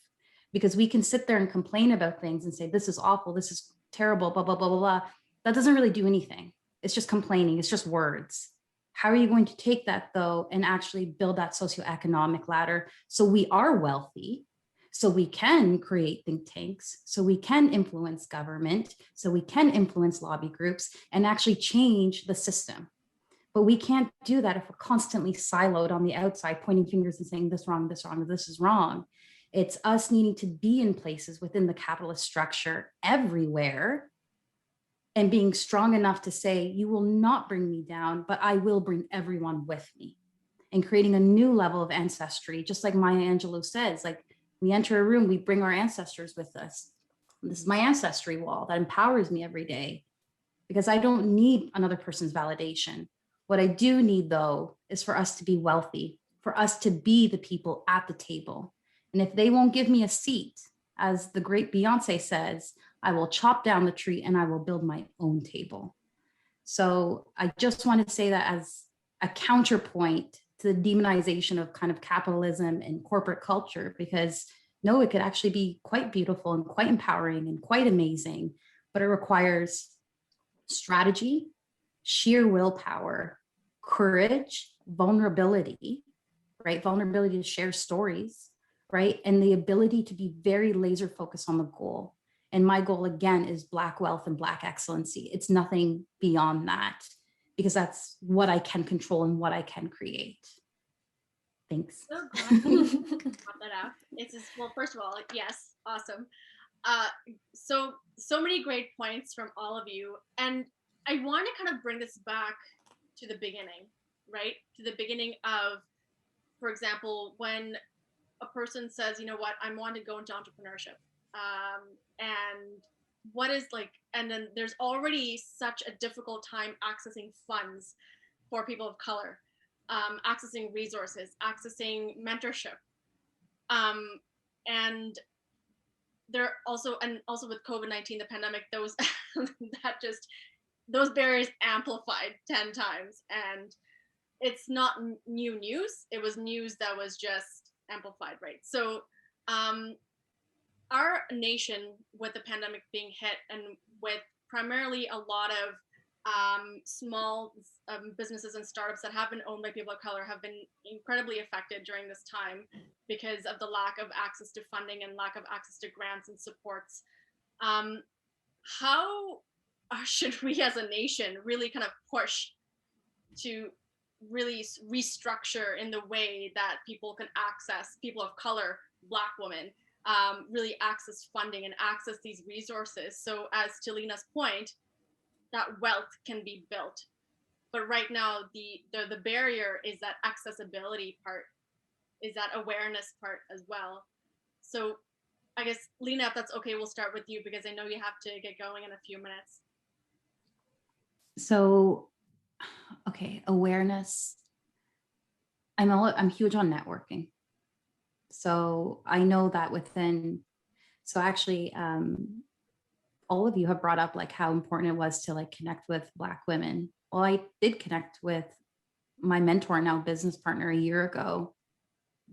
[SPEAKER 3] Because we can sit there and complain about things and say, this is awful, this is terrible, blah, blah, blah, blah, blah. That doesn't really do anything. It's just complaining, it's just words. How are you going to take that, though, and actually build that socioeconomic ladder so we are wealthy, so we can create think tanks, so we can influence government, so we can influence lobby groups and actually change the system? But we can't do that if we're constantly siloed on the outside, pointing fingers and saying this wrong, this is wrong. It's us needing to be in places within the capitalist structure everywhere and being strong enough to say, you will not bring me down, but I will bring everyone with me, and creating a new level of ancestry. Just like Maya Angelou says, like, we enter a room, we bring our ancestors with us. This is my ancestry wall that empowers me every day because I don't need another person's validation. What I do need, though, is for us to be wealthy, for us to be the people at the table. And if they won't give me a seat, as the great Beyonce says, I will chop down the tree and I will build my own table. So I just want to say that as a counterpoint to the demonization of kind of capitalism and corporate culture, because no, it could actually be quite beautiful and quite empowering and quite amazing, but it requires strategy, sheer willpower, courage, vulnerability, right? Vulnerability to share stories, right? And the ability to be very laser focused on the goal. And my goal, again, is Black wealth and Black excellency. It's nothing beyond that, because that's what I can control and what I can create. Thanks.
[SPEAKER 1] So glad you brought that up. It's just, well, first of all, yes, awesome. So many great points from all of you. And I want to kind of bring this back to the beginning, right? To the beginning of, for example, when a person says, you know what, I want to go into entrepreneurship. And what is like, and then there's already such a difficult time accessing funds for people of color, accessing resources, accessing mentorship. And there also, and also with COVID-19, the pandemic, those those barriers amplified 10 times. And it's not new news. It was news that was just amplified, right? So our nation, with the pandemic being hit and with primarily a lot of small businesses and startups that have been owned by people of color, have been incredibly affected during this time because of the lack of access to funding and lack of access to grants and supports. How should we as a nation really kind of push to really restructure in the way that people can access, people of color, Black women, really access funding and access these resources? So as to Lena's point, that wealth can be built. But right now, the barrier is that accessibility part, is that awareness part as well. So I guess, Lena, if that's okay, we'll start with you because I know you have to get going in a few minutes.
[SPEAKER 3] So, okay, awareness. I'm huge on networking. So I know that so actually, all of you have brought up like how important it was to like connect with Black women. Well, I did connect with my mentor, now business partner, a year ago.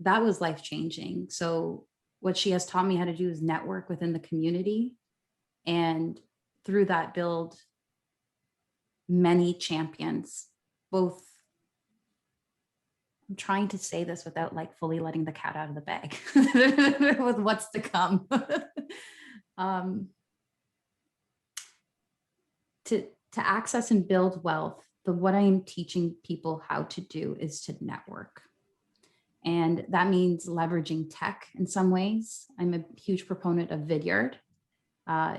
[SPEAKER 3] That was life-changing. So what she has taught me how to do is network within the community, and through that build many champions, both. I'm trying to say this without like fully letting the cat out of the bag with what's to come. To access and build wealth, what I am teaching people how to do is to network. And that means leveraging tech in some ways. I'm a huge proponent of Vidyard.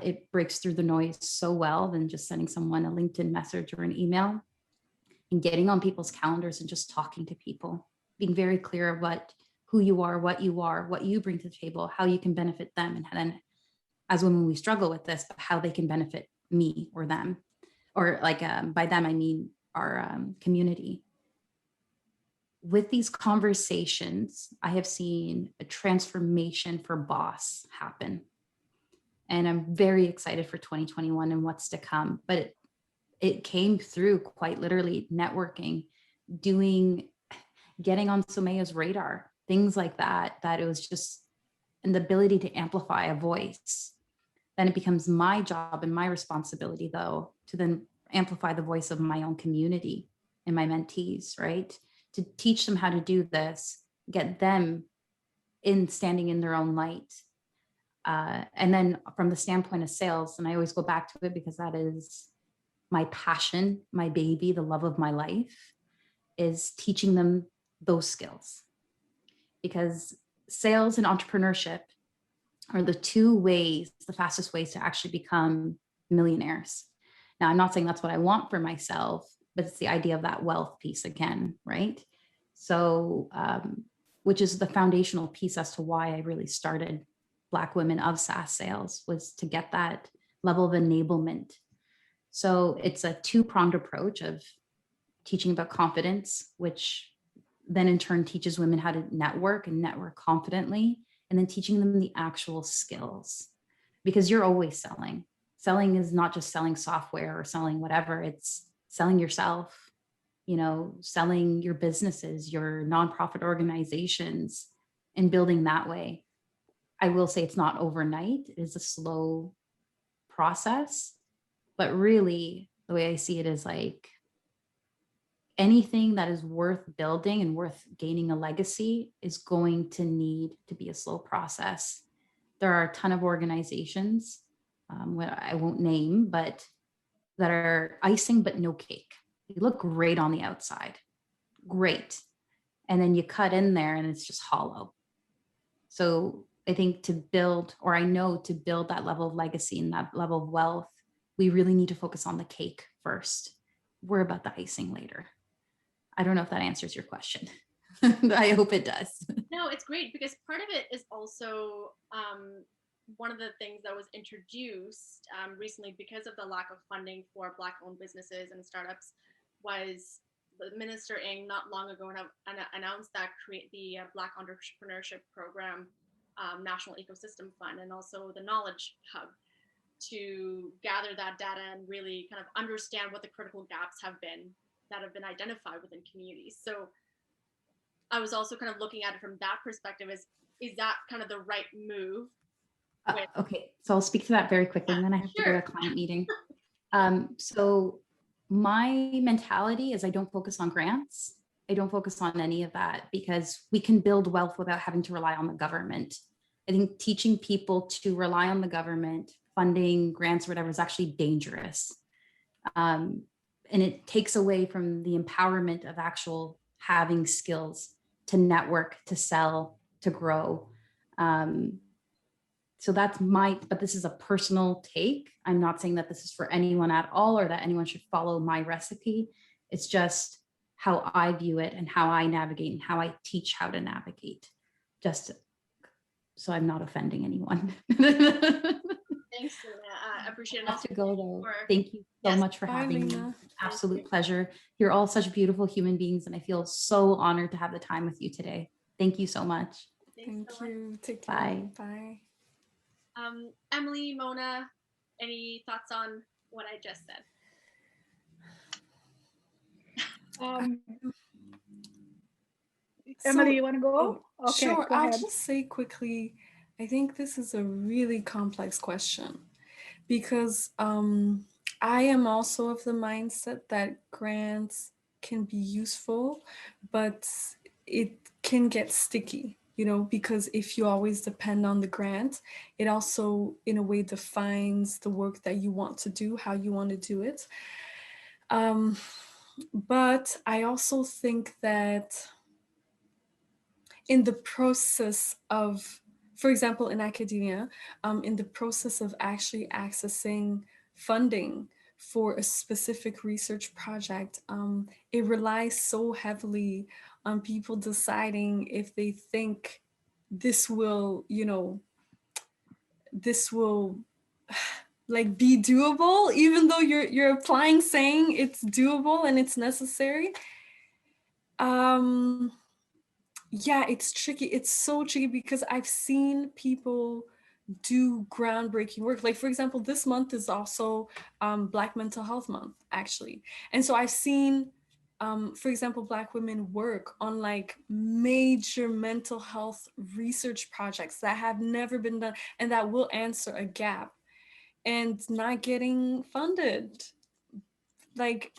[SPEAKER 3] It breaks through the noise so well than just sending someone a LinkedIn message or an email, and getting on people's calendars and just talking to people, being very clear of who you are, what you bring to the table, how you can benefit them. And then as women, we struggle with this, but how they can benefit me or them, or like by them, I mean our community. With these conversations, I have seen a transformation for Boss happen. And I'm very excited for 2021 and what's to come. But it came through quite literally networking, getting on Somaya's radar, things like that it was just, and the ability to amplify a voice. Then it becomes my job and my responsibility, though, to then amplify the voice of my own community and my mentees, right? To teach them how to do this, get them standing in their own light. And then from the standpoint of sales, and I always go back to it because that is my passion, my baby, the love of my life, is teaching them those skills. Because sales and entrepreneurship are the fastest ways to actually become millionaires. Now, I'm not saying that's what I want for myself, but it's the idea of that wealth piece again, right? So, which is the foundational piece as to why I really started Black Women of SaaS Sales, was to get that level of enablement. So it's a two-pronged approach of teaching about confidence, which then in turn teaches women how to network and network confidently, and then teaching them the actual skills, because you're always selling. Selling is not just selling software or selling whatever, it's selling yourself, selling your businesses, your nonprofit organizations, and building that way. I will say it's not overnight. It is a slow process, but really the way I see it is like anything that is worth building and worth gaining a legacy is going to need to be a slow process. There are a ton of organizations, I won't name, but that are icing but no cake. They look great on the outside, great. And then you cut in there and it's just hollow. So I think to build that level of legacy and that level of wealth, we really need to focus on the cake first. We're about the icing later. I don't know if that answers your question. I hope it does.
[SPEAKER 1] No, it's great because part of it is also one of the things that was introduced recently because of the lack of funding for Black-owned businesses and startups was the Minister Ng not long ago announced that create the Black Entrepreneurship Program National Ecosystem Fund, and also the Knowledge Hub, to gather that data and really kind of understand what the critical gaps have been identified within communities. So I was also kind of looking at it from that perspective, is that kind of the right move?
[SPEAKER 3] Okay, so I'll speak to that very quickly, and then I have to go to a client meeting. So my mentality is I don't focus on grants. I don't focus on any of that, because we can build wealth without having to rely on the government. I think teaching people to rely on the government, funding, grants, or whatever, is actually dangerous. And it takes away from the empowerment of actual having skills to network, to sell, to grow. So that's but this is a personal take. I'm not saying that this is for anyone at all, or that anyone should follow my recipe. It's just how I view it and how I navigate and how I teach how to navigate. Just so I'm not offending anyone.
[SPEAKER 1] Thanks, Lena. I appreciate it.
[SPEAKER 3] I have
[SPEAKER 1] Also
[SPEAKER 3] to go though.
[SPEAKER 1] for-
[SPEAKER 3] Thank you so
[SPEAKER 1] Yes.
[SPEAKER 3] much for
[SPEAKER 2] Bye,
[SPEAKER 3] having me.
[SPEAKER 2] Lena.
[SPEAKER 3] Absolute pleasure. You're all such beautiful human beings, and I feel so honored to have the time with you today. Thank you so much.
[SPEAKER 1] Thanks so
[SPEAKER 2] Thank
[SPEAKER 1] much.
[SPEAKER 2] you. Take care.
[SPEAKER 3] Bye.
[SPEAKER 2] Bye.
[SPEAKER 1] Emilie, Mona, any thoughts on what I just said?
[SPEAKER 4] Emilie, you want to go? Okay,
[SPEAKER 2] sure.
[SPEAKER 4] go
[SPEAKER 2] I'll
[SPEAKER 4] ahead.
[SPEAKER 2] just say quickly, I think this is a really complex question because I am also of the mindset that grants can be useful, but it can get sticky, because if you always depend on the grant, it also in a way defines the work that you want to do, how you want to do it. But I also think that in the process of, for example, in academia, in the process of actually accessing funding for a specific research project, it relies so heavily on people deciding if they think this will, this will like be doable, even though you're applying saying it's doable and it's necessary. Yeah, it's tricky. It's so tricky because I've seen people do groundbreaking work. Like, for example, this month is also Black Mental Health Month, actually. And so I've seen, for example, Black women work on like major mental health research projects that have never been done and that will answer a gap and not getting funded. Like,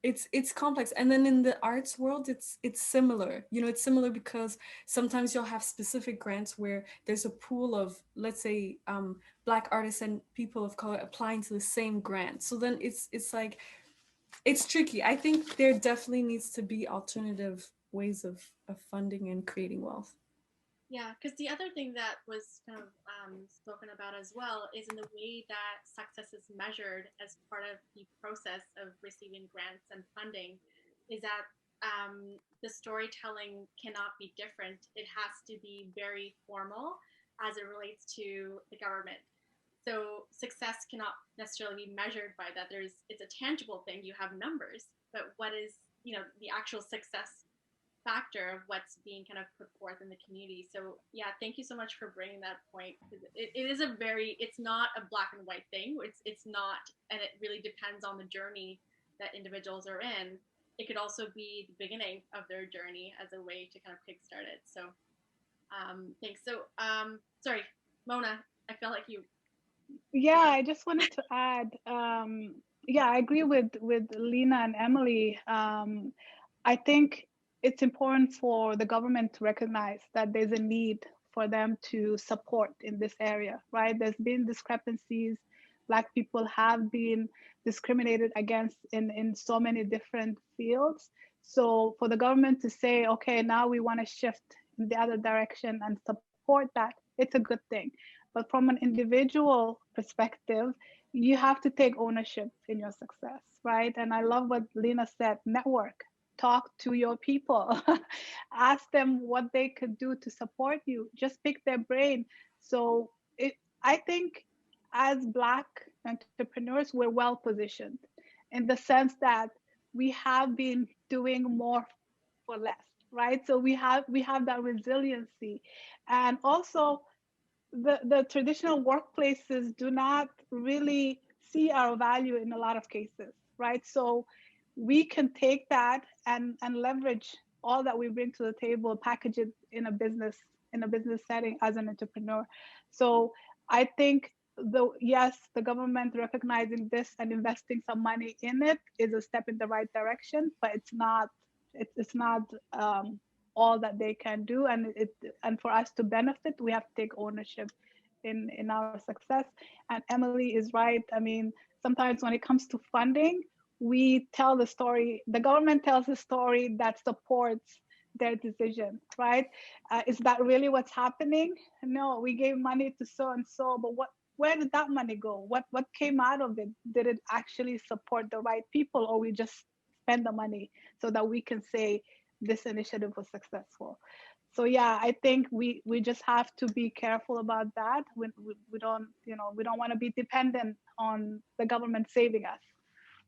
[SPEAKER 2] it's complex. And then in the arts world, it's similar. It's similar because sometimes you'll have specific grants where there's a pool of, let's say, Black artists and people of color applying to the same grant. So then it's like, it's tricky. I think there definitely needs to be alternative ways of funding and creating wealth.
[SPEAKER 1] Yeah, because the other thing that was kind of spoken about as well is in the way that success is measured as part of the process of receiving grants and funding, is that the storytelling cannot be different. It has to be very formal as it relates to the government. So success cannot necessarily be measured by that. It's a tangible thing. You have numbers, but what is the actual success factor of what's being kind of put forth in the community. So yeah, thank you so much for bringing that point. It is it's not a black and white thing. It's not, and it really depends on the journey that individuals are in. It could also be the beginning of their journey as a way to kind of kickstart it. So thanks. So sorry, Mona, I feel like you.
[SPEAKER 4] Yeah, I just wanted to add, yeah, I agree with Lena and Emilie. I think it's important for the government to recognize that there's a need for them to support in this area, right? There's been discrepancies. Black people have been discriminated against in so many different fields. So for the government to say, okay, now we want to shift in the other direction and support that, it's a good thing. But from an individual perspective, you have to take ownership in your success, right? And I love what Lena said, network, talk to your people, ask them what they could do to support you, just pick their brain. So I think as Black entrepreneurs, we're well positioned in the sense that we have been doing more for less, right? So we have that resiliency. And also the traditional workplaces do not really see our value in a lot of cases, right? So we can take that and leverage all that we bring to the table, package it in a business setting as an entrepreneur. So I think the government recognizing this and investing some money in it is a step in the right direction, but it's not all that they can do, and for us to benefit, we have to take ownership in our success. And Emilie is right. I mean, sometimes when it comes to funding, we tell the story, the government tells the story that supports their decision, right? Is that really what's happening? No, we gave money to so and so, but where did that money go? What came out of it? Did it actually support the right people, or we just spend the money so that we can say this initiative was successful? So yeah, I think we just have to be careful about that. We don't, we don't want to be dependent on the government saving us.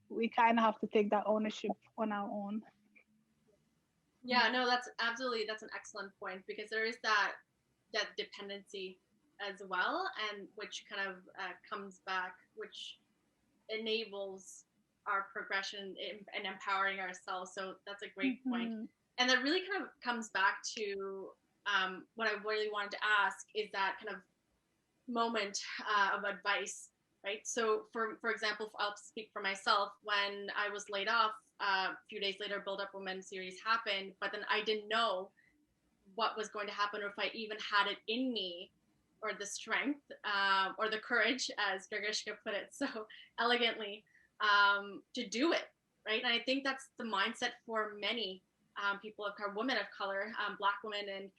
[SPEAKER 4] We kind of have to take that ownership on our own.
[SPEAKER 1] Yeah, no, that's an excellent point, because there is that dependency as well, and which kind of comes back, which enables our progression and empowering ourselves. So that's a great point. And that really kind of comes back to what I really wanted to ask is that kind of moment of advice, right? So for example, I'll speak for myself. When I was laid off, a few days later, Buildupwomen series happened, but then I didn't know what was going to happen, or if I even had it in me, or the strength, or the courage, as Greguyschka put it so elegantly, to do it, right? And I think that's the mindset for many people of color, women of color, Black women, and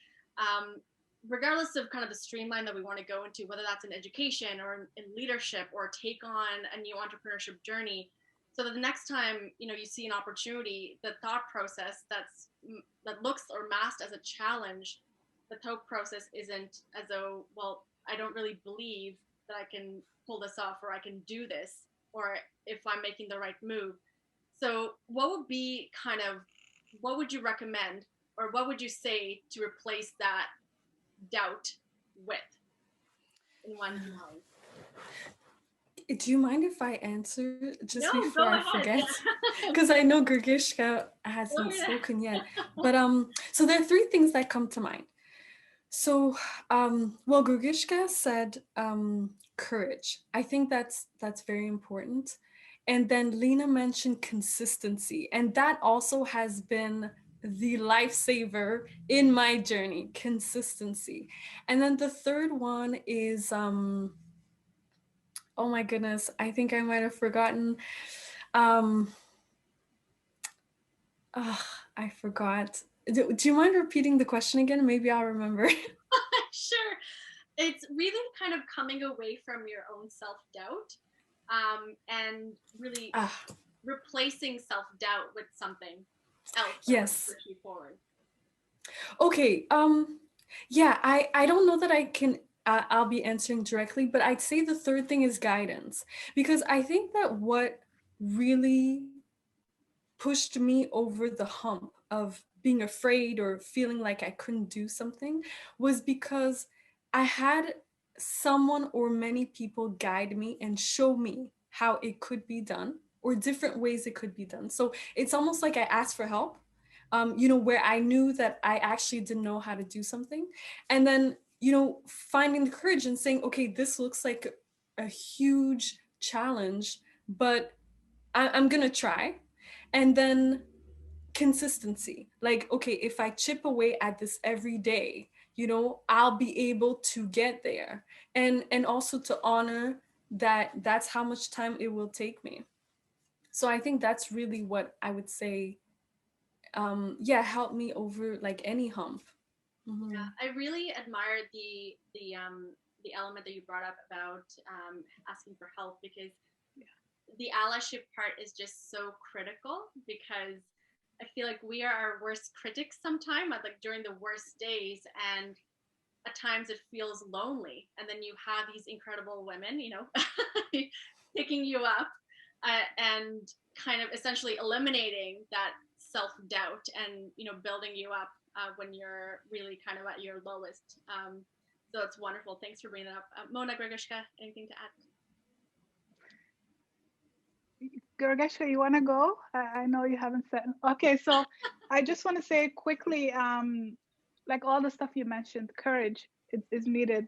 [SPEAKER 1] regardless of kind of the streamline that we want to go into, whether that's in education or in leadership, or take on a new entrepreneurship journey, so that the next time you see an opportunity, the thought process that looks or masked as a challenge, the thought process isn't as though, well, I don't really believe that I can pull this off, or I can do this, or if I'm making the right move. So what would you recommend, or what would you say to replace that doubt with in one's mind?
[SPEAKER 2] Do you mind if I answer just
[SPEAKER 1] No,
[SPEAKER 2] before
[SPEAKER 1] go
[SPEAKER 2] I
[SPEAKER 1] ahead.
[SPEAKER 2] forget?
[SPEAKER 1] Yeah.
[SPEAKER 2] Because I know Greguyschka hasn't spoken yet. But so there are three things that come to mind. So, well, Greguyschka said courage. I think that's very important. And then Lena mentioned consistency, and that also has been the lifesaver in my journey, consistency. And then the third one is oh my goodness, I think I might have forgotten. I forgot. Do you mind repeating the question again? Maybe I'll remember.
[SPEAKER 1] Sure. It's really kind of coming away from your own self-doubt, and really replacing self-doubt with something else that
[SPEAKER 2] Yes.
[SPEAKER 1] will push you forward.
[SPEAKER 2] Okay. Yeah, I don't know that I can I'll be answering directly, but I'd say the third thing is guidance, because I think that what really pushed me over the hump of being afraid or feeling like I couldn't do something was because I had someone or many people guide me and show me how it could be done, or different ways it could be done. So it's almost like I asked for help, where I knew that I actually didn't know how to do something. And then, finding the courage and saying, okay, this looks like a huge challenge, but I'm going to try. And then consistency, like, okay, if I chip away at this every day, I'll be able to get there. And also to honor that that's how much time it will take me. So I think that's really what I would say, help me over like any hump. Mm-hmm.
[SPEAKER 1] Yeah, I really admire the element that you brought up about asking for help, because the allyship part is just so critical, because I feel like we are our worst critics sometimes, like during the worst days, and at times it feels lonely, and then you have these incredible women, picking you up, and kind of essentially eliminating that self-doubt, and building you up when you're really kind of at your lowest. So it's wonderful. Thanks for bringing it up. Mona, Greguyschka, anything to add?
[SPEAKER 4] Greguyschka, you want to go? I know you haven't said. Okay, so I just want to say quickly, like all the stuff you mentioned, courage is needed,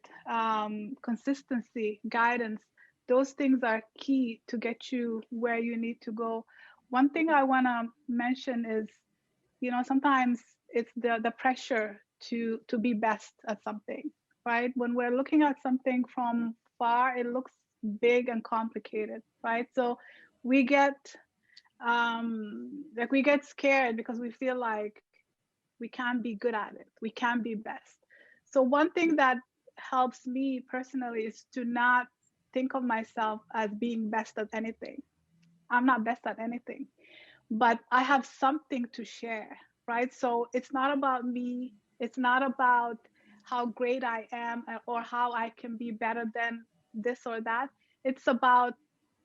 [SPEAKER 4] consistency, guidance. Those things are key to get you where you need to go. One thing I want to mention is, sometimes it's the pressure to be best at something, right? When we're looking at something from far, it looks big and complicated, right? So we get we get scared because we feel like we can't be good at it, we can't be best. So one thing that helps me personally is to not think of myself as being best at anything. I'm not best at anything, but I have something to share, right? So it's not about me It's not about how great I am or how I can be better than this or that. It's about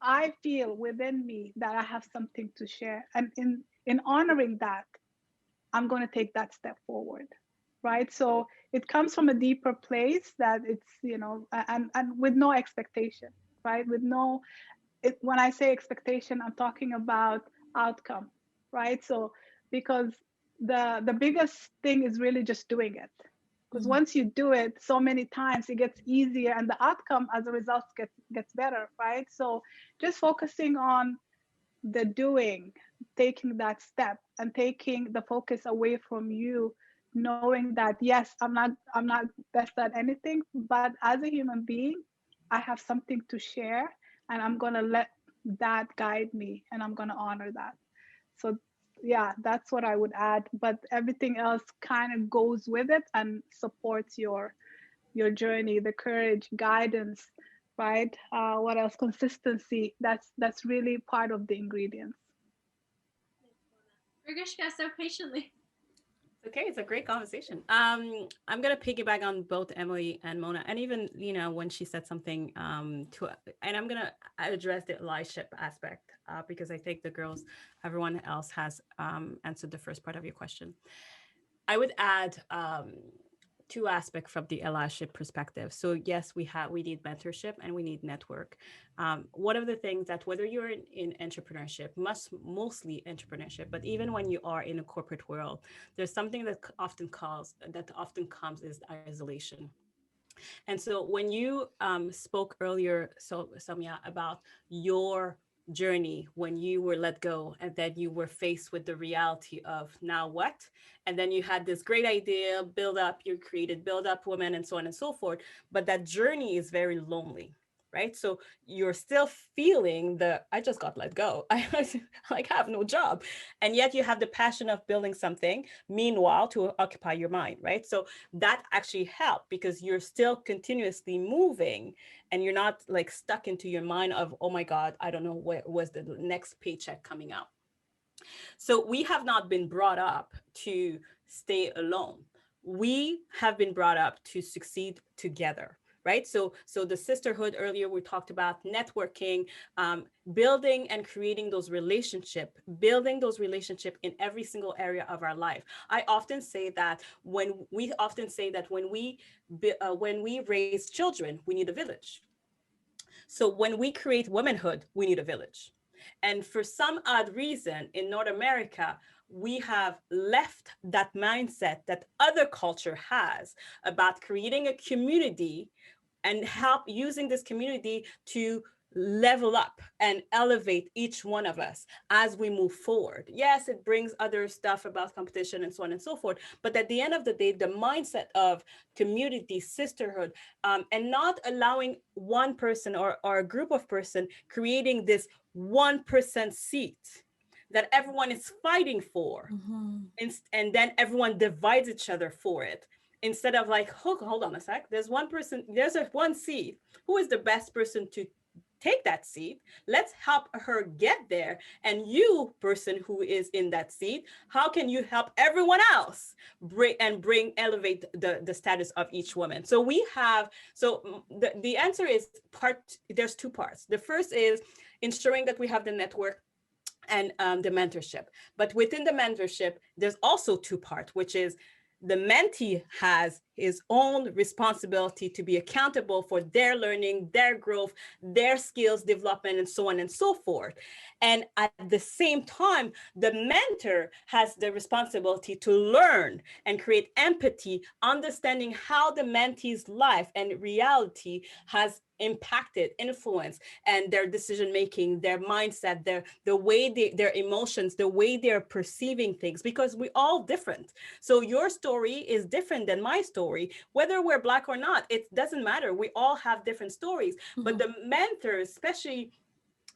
[SPEAKER 4] I feel within me that I have something to share. And in honoring that, I'm going to take that step forward. Right. So it comes from a deeper place that it's, and with no expectation, right? With no, when I say expectation, I'm talking about outcome, right? So because the biggest thing is really just doing it. Because once you do it so many times, it gets easier, and the outcome as a result gets better, right? So just focusing on the doing, taking that step, and taking the focus away from you, knowing that yes, I'm not best at anything, but as a human being, I have something to share, and I'm going to let that guide me, and I'm going to honor that. So yeah, that's what I would add, but everything else kind of goes with it and supports your journey, the courage, guidance, right? What else? Consistency. That's really part of the ingredients.
[SPEAKER 1] Greguyschka so patiently.
[SPEAKER 5] Okay, it's a great conversation. I'm gonna piggyback on both Emilie and Mona, and even when she said something and I'm gonna address the allyship aspect because I think the girls, everyone else has answered the first part of your question. I would add two aspects from the allyship perspective. So yes, we need mentorship and we need network. One of the things that whether you're in entrepreneurship, mostly entrepreneurship, but even when you are in a corporate world, there's something that often comes is isolation. And so when you spoke earlier, so Samia, about your journey when you were let go and then you were faced with the reality of now what, and then you had this great idea, build up, you created Buildupwomen and so on and so forth, but that journey is very lonely, right? So you're still feeling the I just got let go, I like have no job, and yet you have the passion of building something meanwhile to occupy your mind, right? So that actually helped because you're still continuously moving and you're not like stuck into your mind of, oh my God, I don't know where was the next paycheck coming out. So we have not been brought up to stay alone. We have been brought up to succeed together, right? So the sisterhood earlier, we talked about networking, building and creating those building those relationship in every single area of our life. I often say that when we raise children, we need a village. So when we create womanhood, we need a village. And for some odd reason in North America, we have left that mindset that other culture has about creating a community and help using this community to level up and elevate each one of us as we move forward. Yes, it brings other stuff about competition and so on and so forth. But at the end of the day, the mindset of community, sisterhood, and not allowing one person or a group of person creating this 1% seat that everyone is fighting for. And then everyone divides each other for it instead of like, hold on a sec, there's one seat. Who is the best person to take that seat? Let's help her get there. And you, person who is in that seat, how can you help everyone else elevate the status of each woman? So the answer is there's two parts. The first is ensuring that we have the network and the mentorship. But within the mentorship, there's also two parts, which is the mentee has his own responsibility to be accountable for their learning, their growth, their skills development, and so on and so forth. And at the same time, the mentor has the responsibility to learn and create empathy, understanding how the mentee's life and reality has impacted, influenced, and their decision making, their mindset, the way their emotions, the way they're perceiving things, because we're all different. So your story is different than my story, whether we're Black or not. It doesn't matter. We all have different stories. But the mentor, especially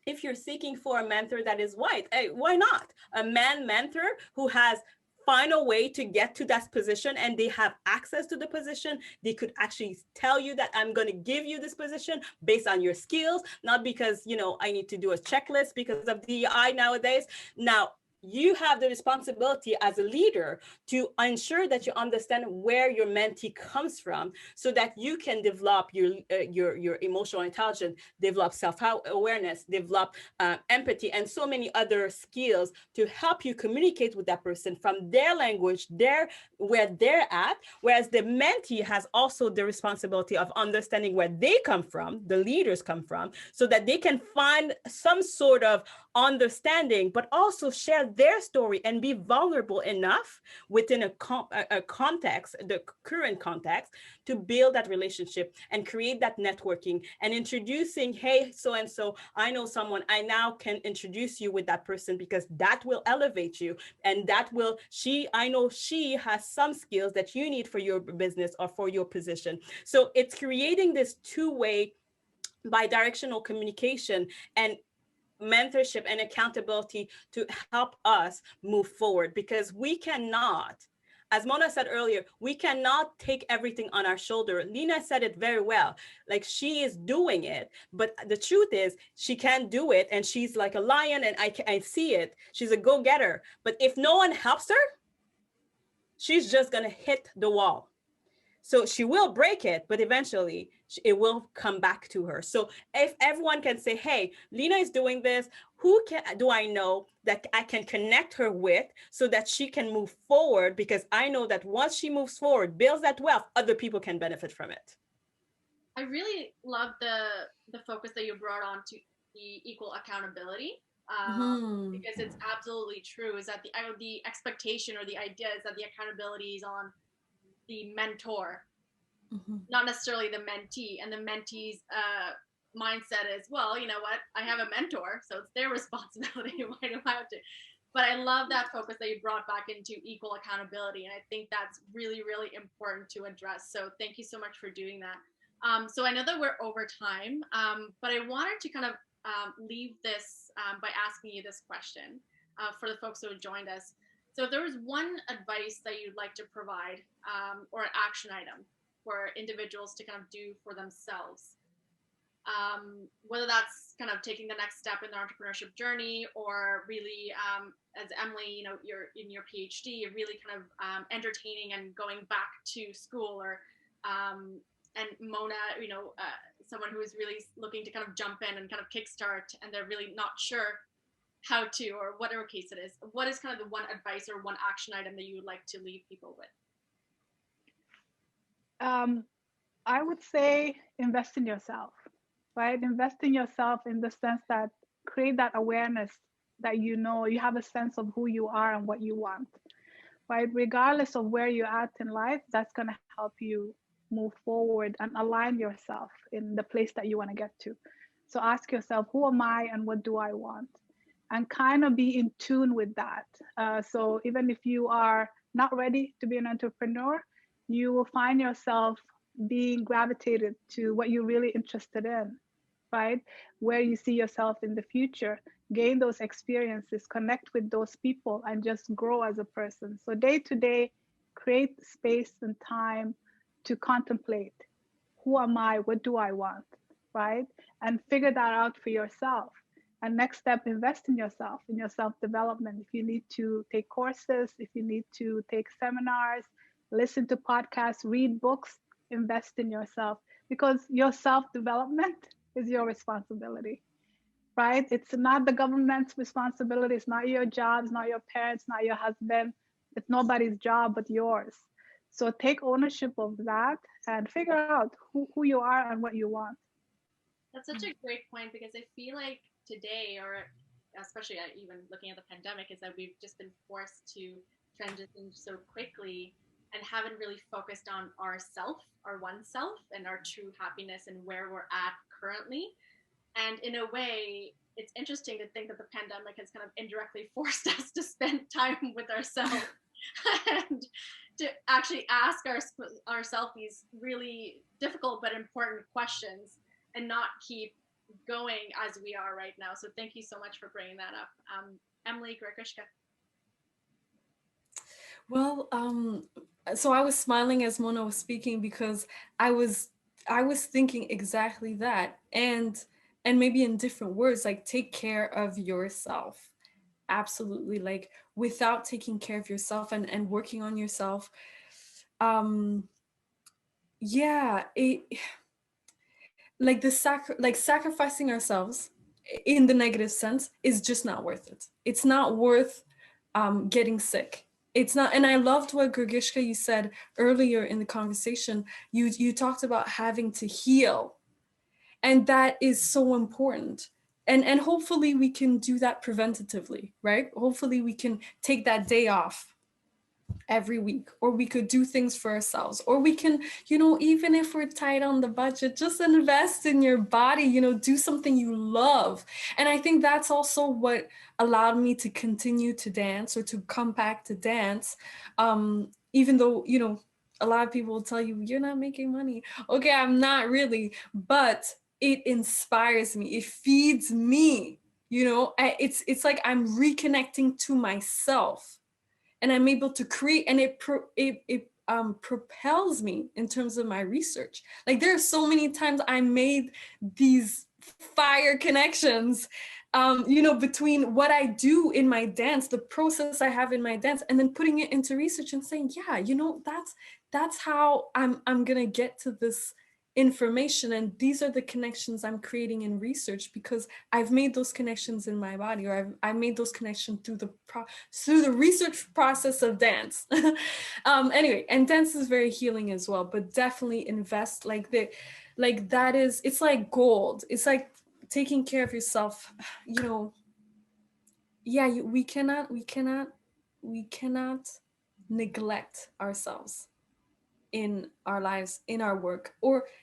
[SPEAKER 5] if you're seeking for a mentor that is white, hey, why not? A man mentor who has find a way to get to that position and they have access to the position. They could actually tell you that I'm going to give you this position based on your skills, not because, I need to do a checklist because of DEI nowadays. Now, you have the responsibility as a leader to ensure that you understand where your mentee comes from, so that you can develop your emotional intelligence, develop self-awareness, develop empathy, and so many other skills to help you communicate with that person from their language, where they're at. Whereas the mentee has also the responsibility of understanding where they come from, the leaders come from, so that they can find some sort of understanding, but also share their story and be vulnerable enough within a context, the current context, to build that relationship and create that networking and introducing, hey, so and so, I know someone, I now can introduce you with that person, because that will elevate you, and that will, I know she has some skills that you need for your business or for your position. So it's creating this two-way bi-directional communication and mentorship and accountability to help us move forward, because we cannot, as Mona said earlier, we cannot take everything on our shoulder. Lena said it very well. Like, she is doing it, but the truth is she can't do it, and she's like a lion, and I see it. She's a go-getter, but if no one helps her, she's just gonna hit the wall. So she will break it, but eventually it will come back to her. So if everyone can say, hey, Lena is doing this, do I know that I can connect her with, so that she can move forward? Because I know that once she moves forward, builds that wealth, other people can benefit from it.
[SPEAKER 1] I really love the focus that you brought on to the equal accountability, because it's absolutely true. Is that the expectation or the idea is that the accountability is on the mentor, not necessarily the mentee, and the mentee's mindset is, well, you know what, I have a mentor, so it's their responsibility. Why do I have to? But I love that focus that you brought back into equal accountability, and I think that's really, really important to address. So thank you so much for doing that. So I know that we're over time, but I wanted to kind of leave this by asking you this question for the folks who have joined us. So if there was one advice that you'd like to provide, or an action item for individuals to kind of do for themselves, whether that's kind of taking the next step in their entrepreneurship journey, or really, as Emilie, you know, you're in your PhD, you're really kind of entertaining and going back to school, or and Mona, you know, someone who is really looking to kind of jump in and kind of kickstart, and they're really not sure how to, or whatever case it is. What is kind of the one advice or one action item that you would like to leave people with?
[SPEAKER 4] I would say invest in yourself, right? Invest in yourself in the sense that create that awareness that you know you have a sense of who you are and what you want, right? Regardless of where you're at in life, that's going to help you move forward and align yourself in the place that you want to get to. So ask yourself, who am I and what do I want? And kind of be in tune with that. So even if you are not ready to be an entrepreneur, you will find yourself being gravitated to what you're really interested in, right? Where you see yourself in the future, gain those experiences, connect with those people, and just grow as a person. So day to day, create space and time to contemplate, who am I? What do I want? Right? And figure that out for yourself. And next step, invest in yourself, in your self-development. If you need to take courses, if you need to take seminars, listen to podcasts, read books, invest in yourself, because your self-development is your responsibility, right? It's not the government's responsibility. It's not your job. It's not your parents, not your husband. It's nobody's job but yours. So take ownership of that and figure out who you are and what you want.
[SPEAKER 1] That's such a great point, because I feel like today, or especially even looking at the pandemic, is that we've just been forced to transition so quickly and haven't really focused on our oneself, and our true happiness and where we're at currently. And in a way, it's interesting to think that the pandemic has kind of indirectly forced us to spend time with ourselves and to actually ask ourselves these really difficult but important questions, and not keep going as we are right now. So thank you so much for bringing that up. Emilie, Greguyschka.
[SPEAKER 2] Well, so I was smiling as Mona was speaking, because I was thinking exactly that, and maybe in different words, like, take care of yourself. absolutely, like without taking care of yourself and working on yourself, yeah, it, like like sacrificing ourselves in the negative sense is just not worth it. It's not worth getting sick. It's not. And I loved what Greguyschka, you said earlier in the conversation. You talked about having to heal, and that is so important. And hopefully we can do that preventatively, right? Hopefully we can take that day off every week, or we could do things for ourselves, or we can, even if we're tight on the budget, just invest in your body, do something you love. And I think that's also what allowed me to continue to dance, or to come back to dance, even though, a lot of people will tell you you're not making money. Okay, I'm not really, but it inspires me, it feeds me, it's like I'm reconnecting to myself, and I'm able to create, and it propels me in terms of my research. Like, there are so many times I made these fire connections, between what I do in my dance, the process I have in my dance, and then putting it into research and saying, yeah, that's how I'm gonna get to this information, and these are the connections I'm creating in research, because I've made those connections in my body, or I've made those connections through the research process of dance. Anyway, and dance is very healing as well, but definitely invest, that is, it's like gold. It's like taking care of yourself, yeah, we cannot neglect ourselves in our lives, in our work,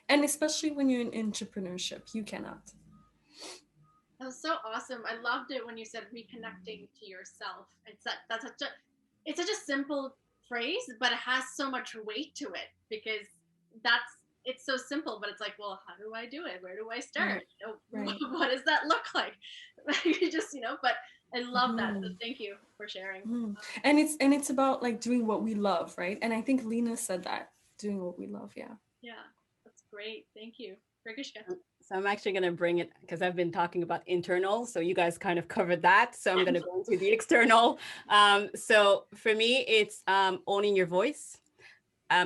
[SPEAKER 2] and especially when you're in entrepreneurship, you cannot.
[SPEAKER 1] That was so awesome. I loved it when you said reconnecting to yourself. It's such a simple phrase, but it has so much weight to it, because it's so simple, but it's like, well, how do I do it? Where do I start?
[SPEAKER 2] Right.
[SPEAKER 1] What does that look like? You just, but I love that. So thank you for sharing.
[SPEAKER 2] And it's about like doing what we love, right? And I think Lena said that, doing what we love. Yeah.
[SPEAKER 1] Yeah, that's great. Thank you. Greguyschka.
[SPEAKER 5] So I'm actually going to bring it, because I've been talking about internal. So you guys kind of covered that. So I'm going to go into the external. So for me, it's owning your voice,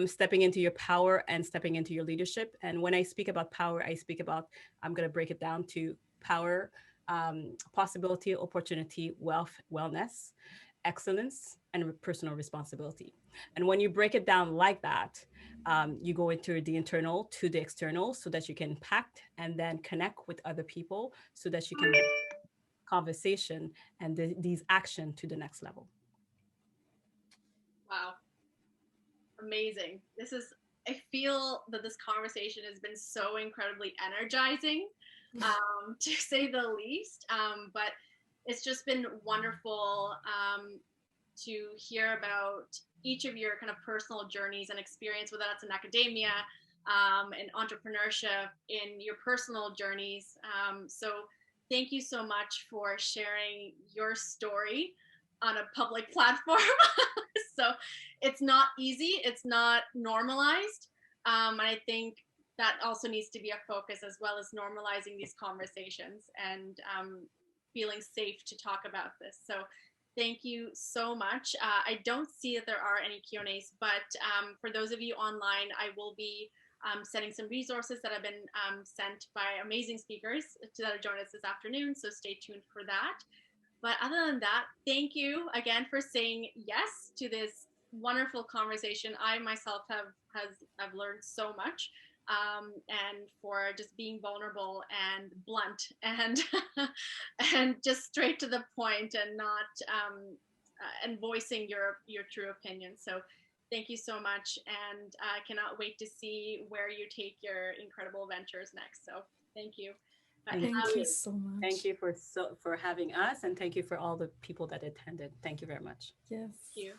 [SPEAKER 5] stepping into your power, and stepping into your leadership. And when I speak about power, I'm going to break it down to power, possibility, opportunity, wealth, wellness, excellence, and personal responsibility. And when you break it down like that, you go into the internal to the external, so that you can impact and then connect with other people, so that you can conversation and these action to the next level.
[SPEAKER 1] Wow. Amazing. I feel that this conversation has been so incredibly energizing, to say the least. But it's just been wonderful to hear about each of your kind of personal journeys and experience, whether that's in academia, in entrepreneurship, in your personal journeys. So thank you so much for sharing your story on a public platform. So it's not easy, it's not normalized. And I think that also needs to be a focus, as well as normalizing these conversations, and feeling safe to talk about this. So thank you so much. I don't see that there are any Q&As, but for those of you online, I will be sending some resources that have been sent by amazing speakers that have joined us this afternoon. So stay tuned for that. But other than that, thank you again for saying yes to this wonderful conversation. I myself have learned so much, and for just being vulnerable and blunt, and and just straight to the point, and not and voicing your true opinion. So thank you so much, and I cannot wait to see where you take your incredible ventures next. So thank you.
[SPEAKER 2] Thank you so much.
[SPEAKER 5] Thank you for having us, and thank you for all the people that attended. Thank you very much.
[SPEAKER 2] Yes.
[SPEAKER 1] Thank you.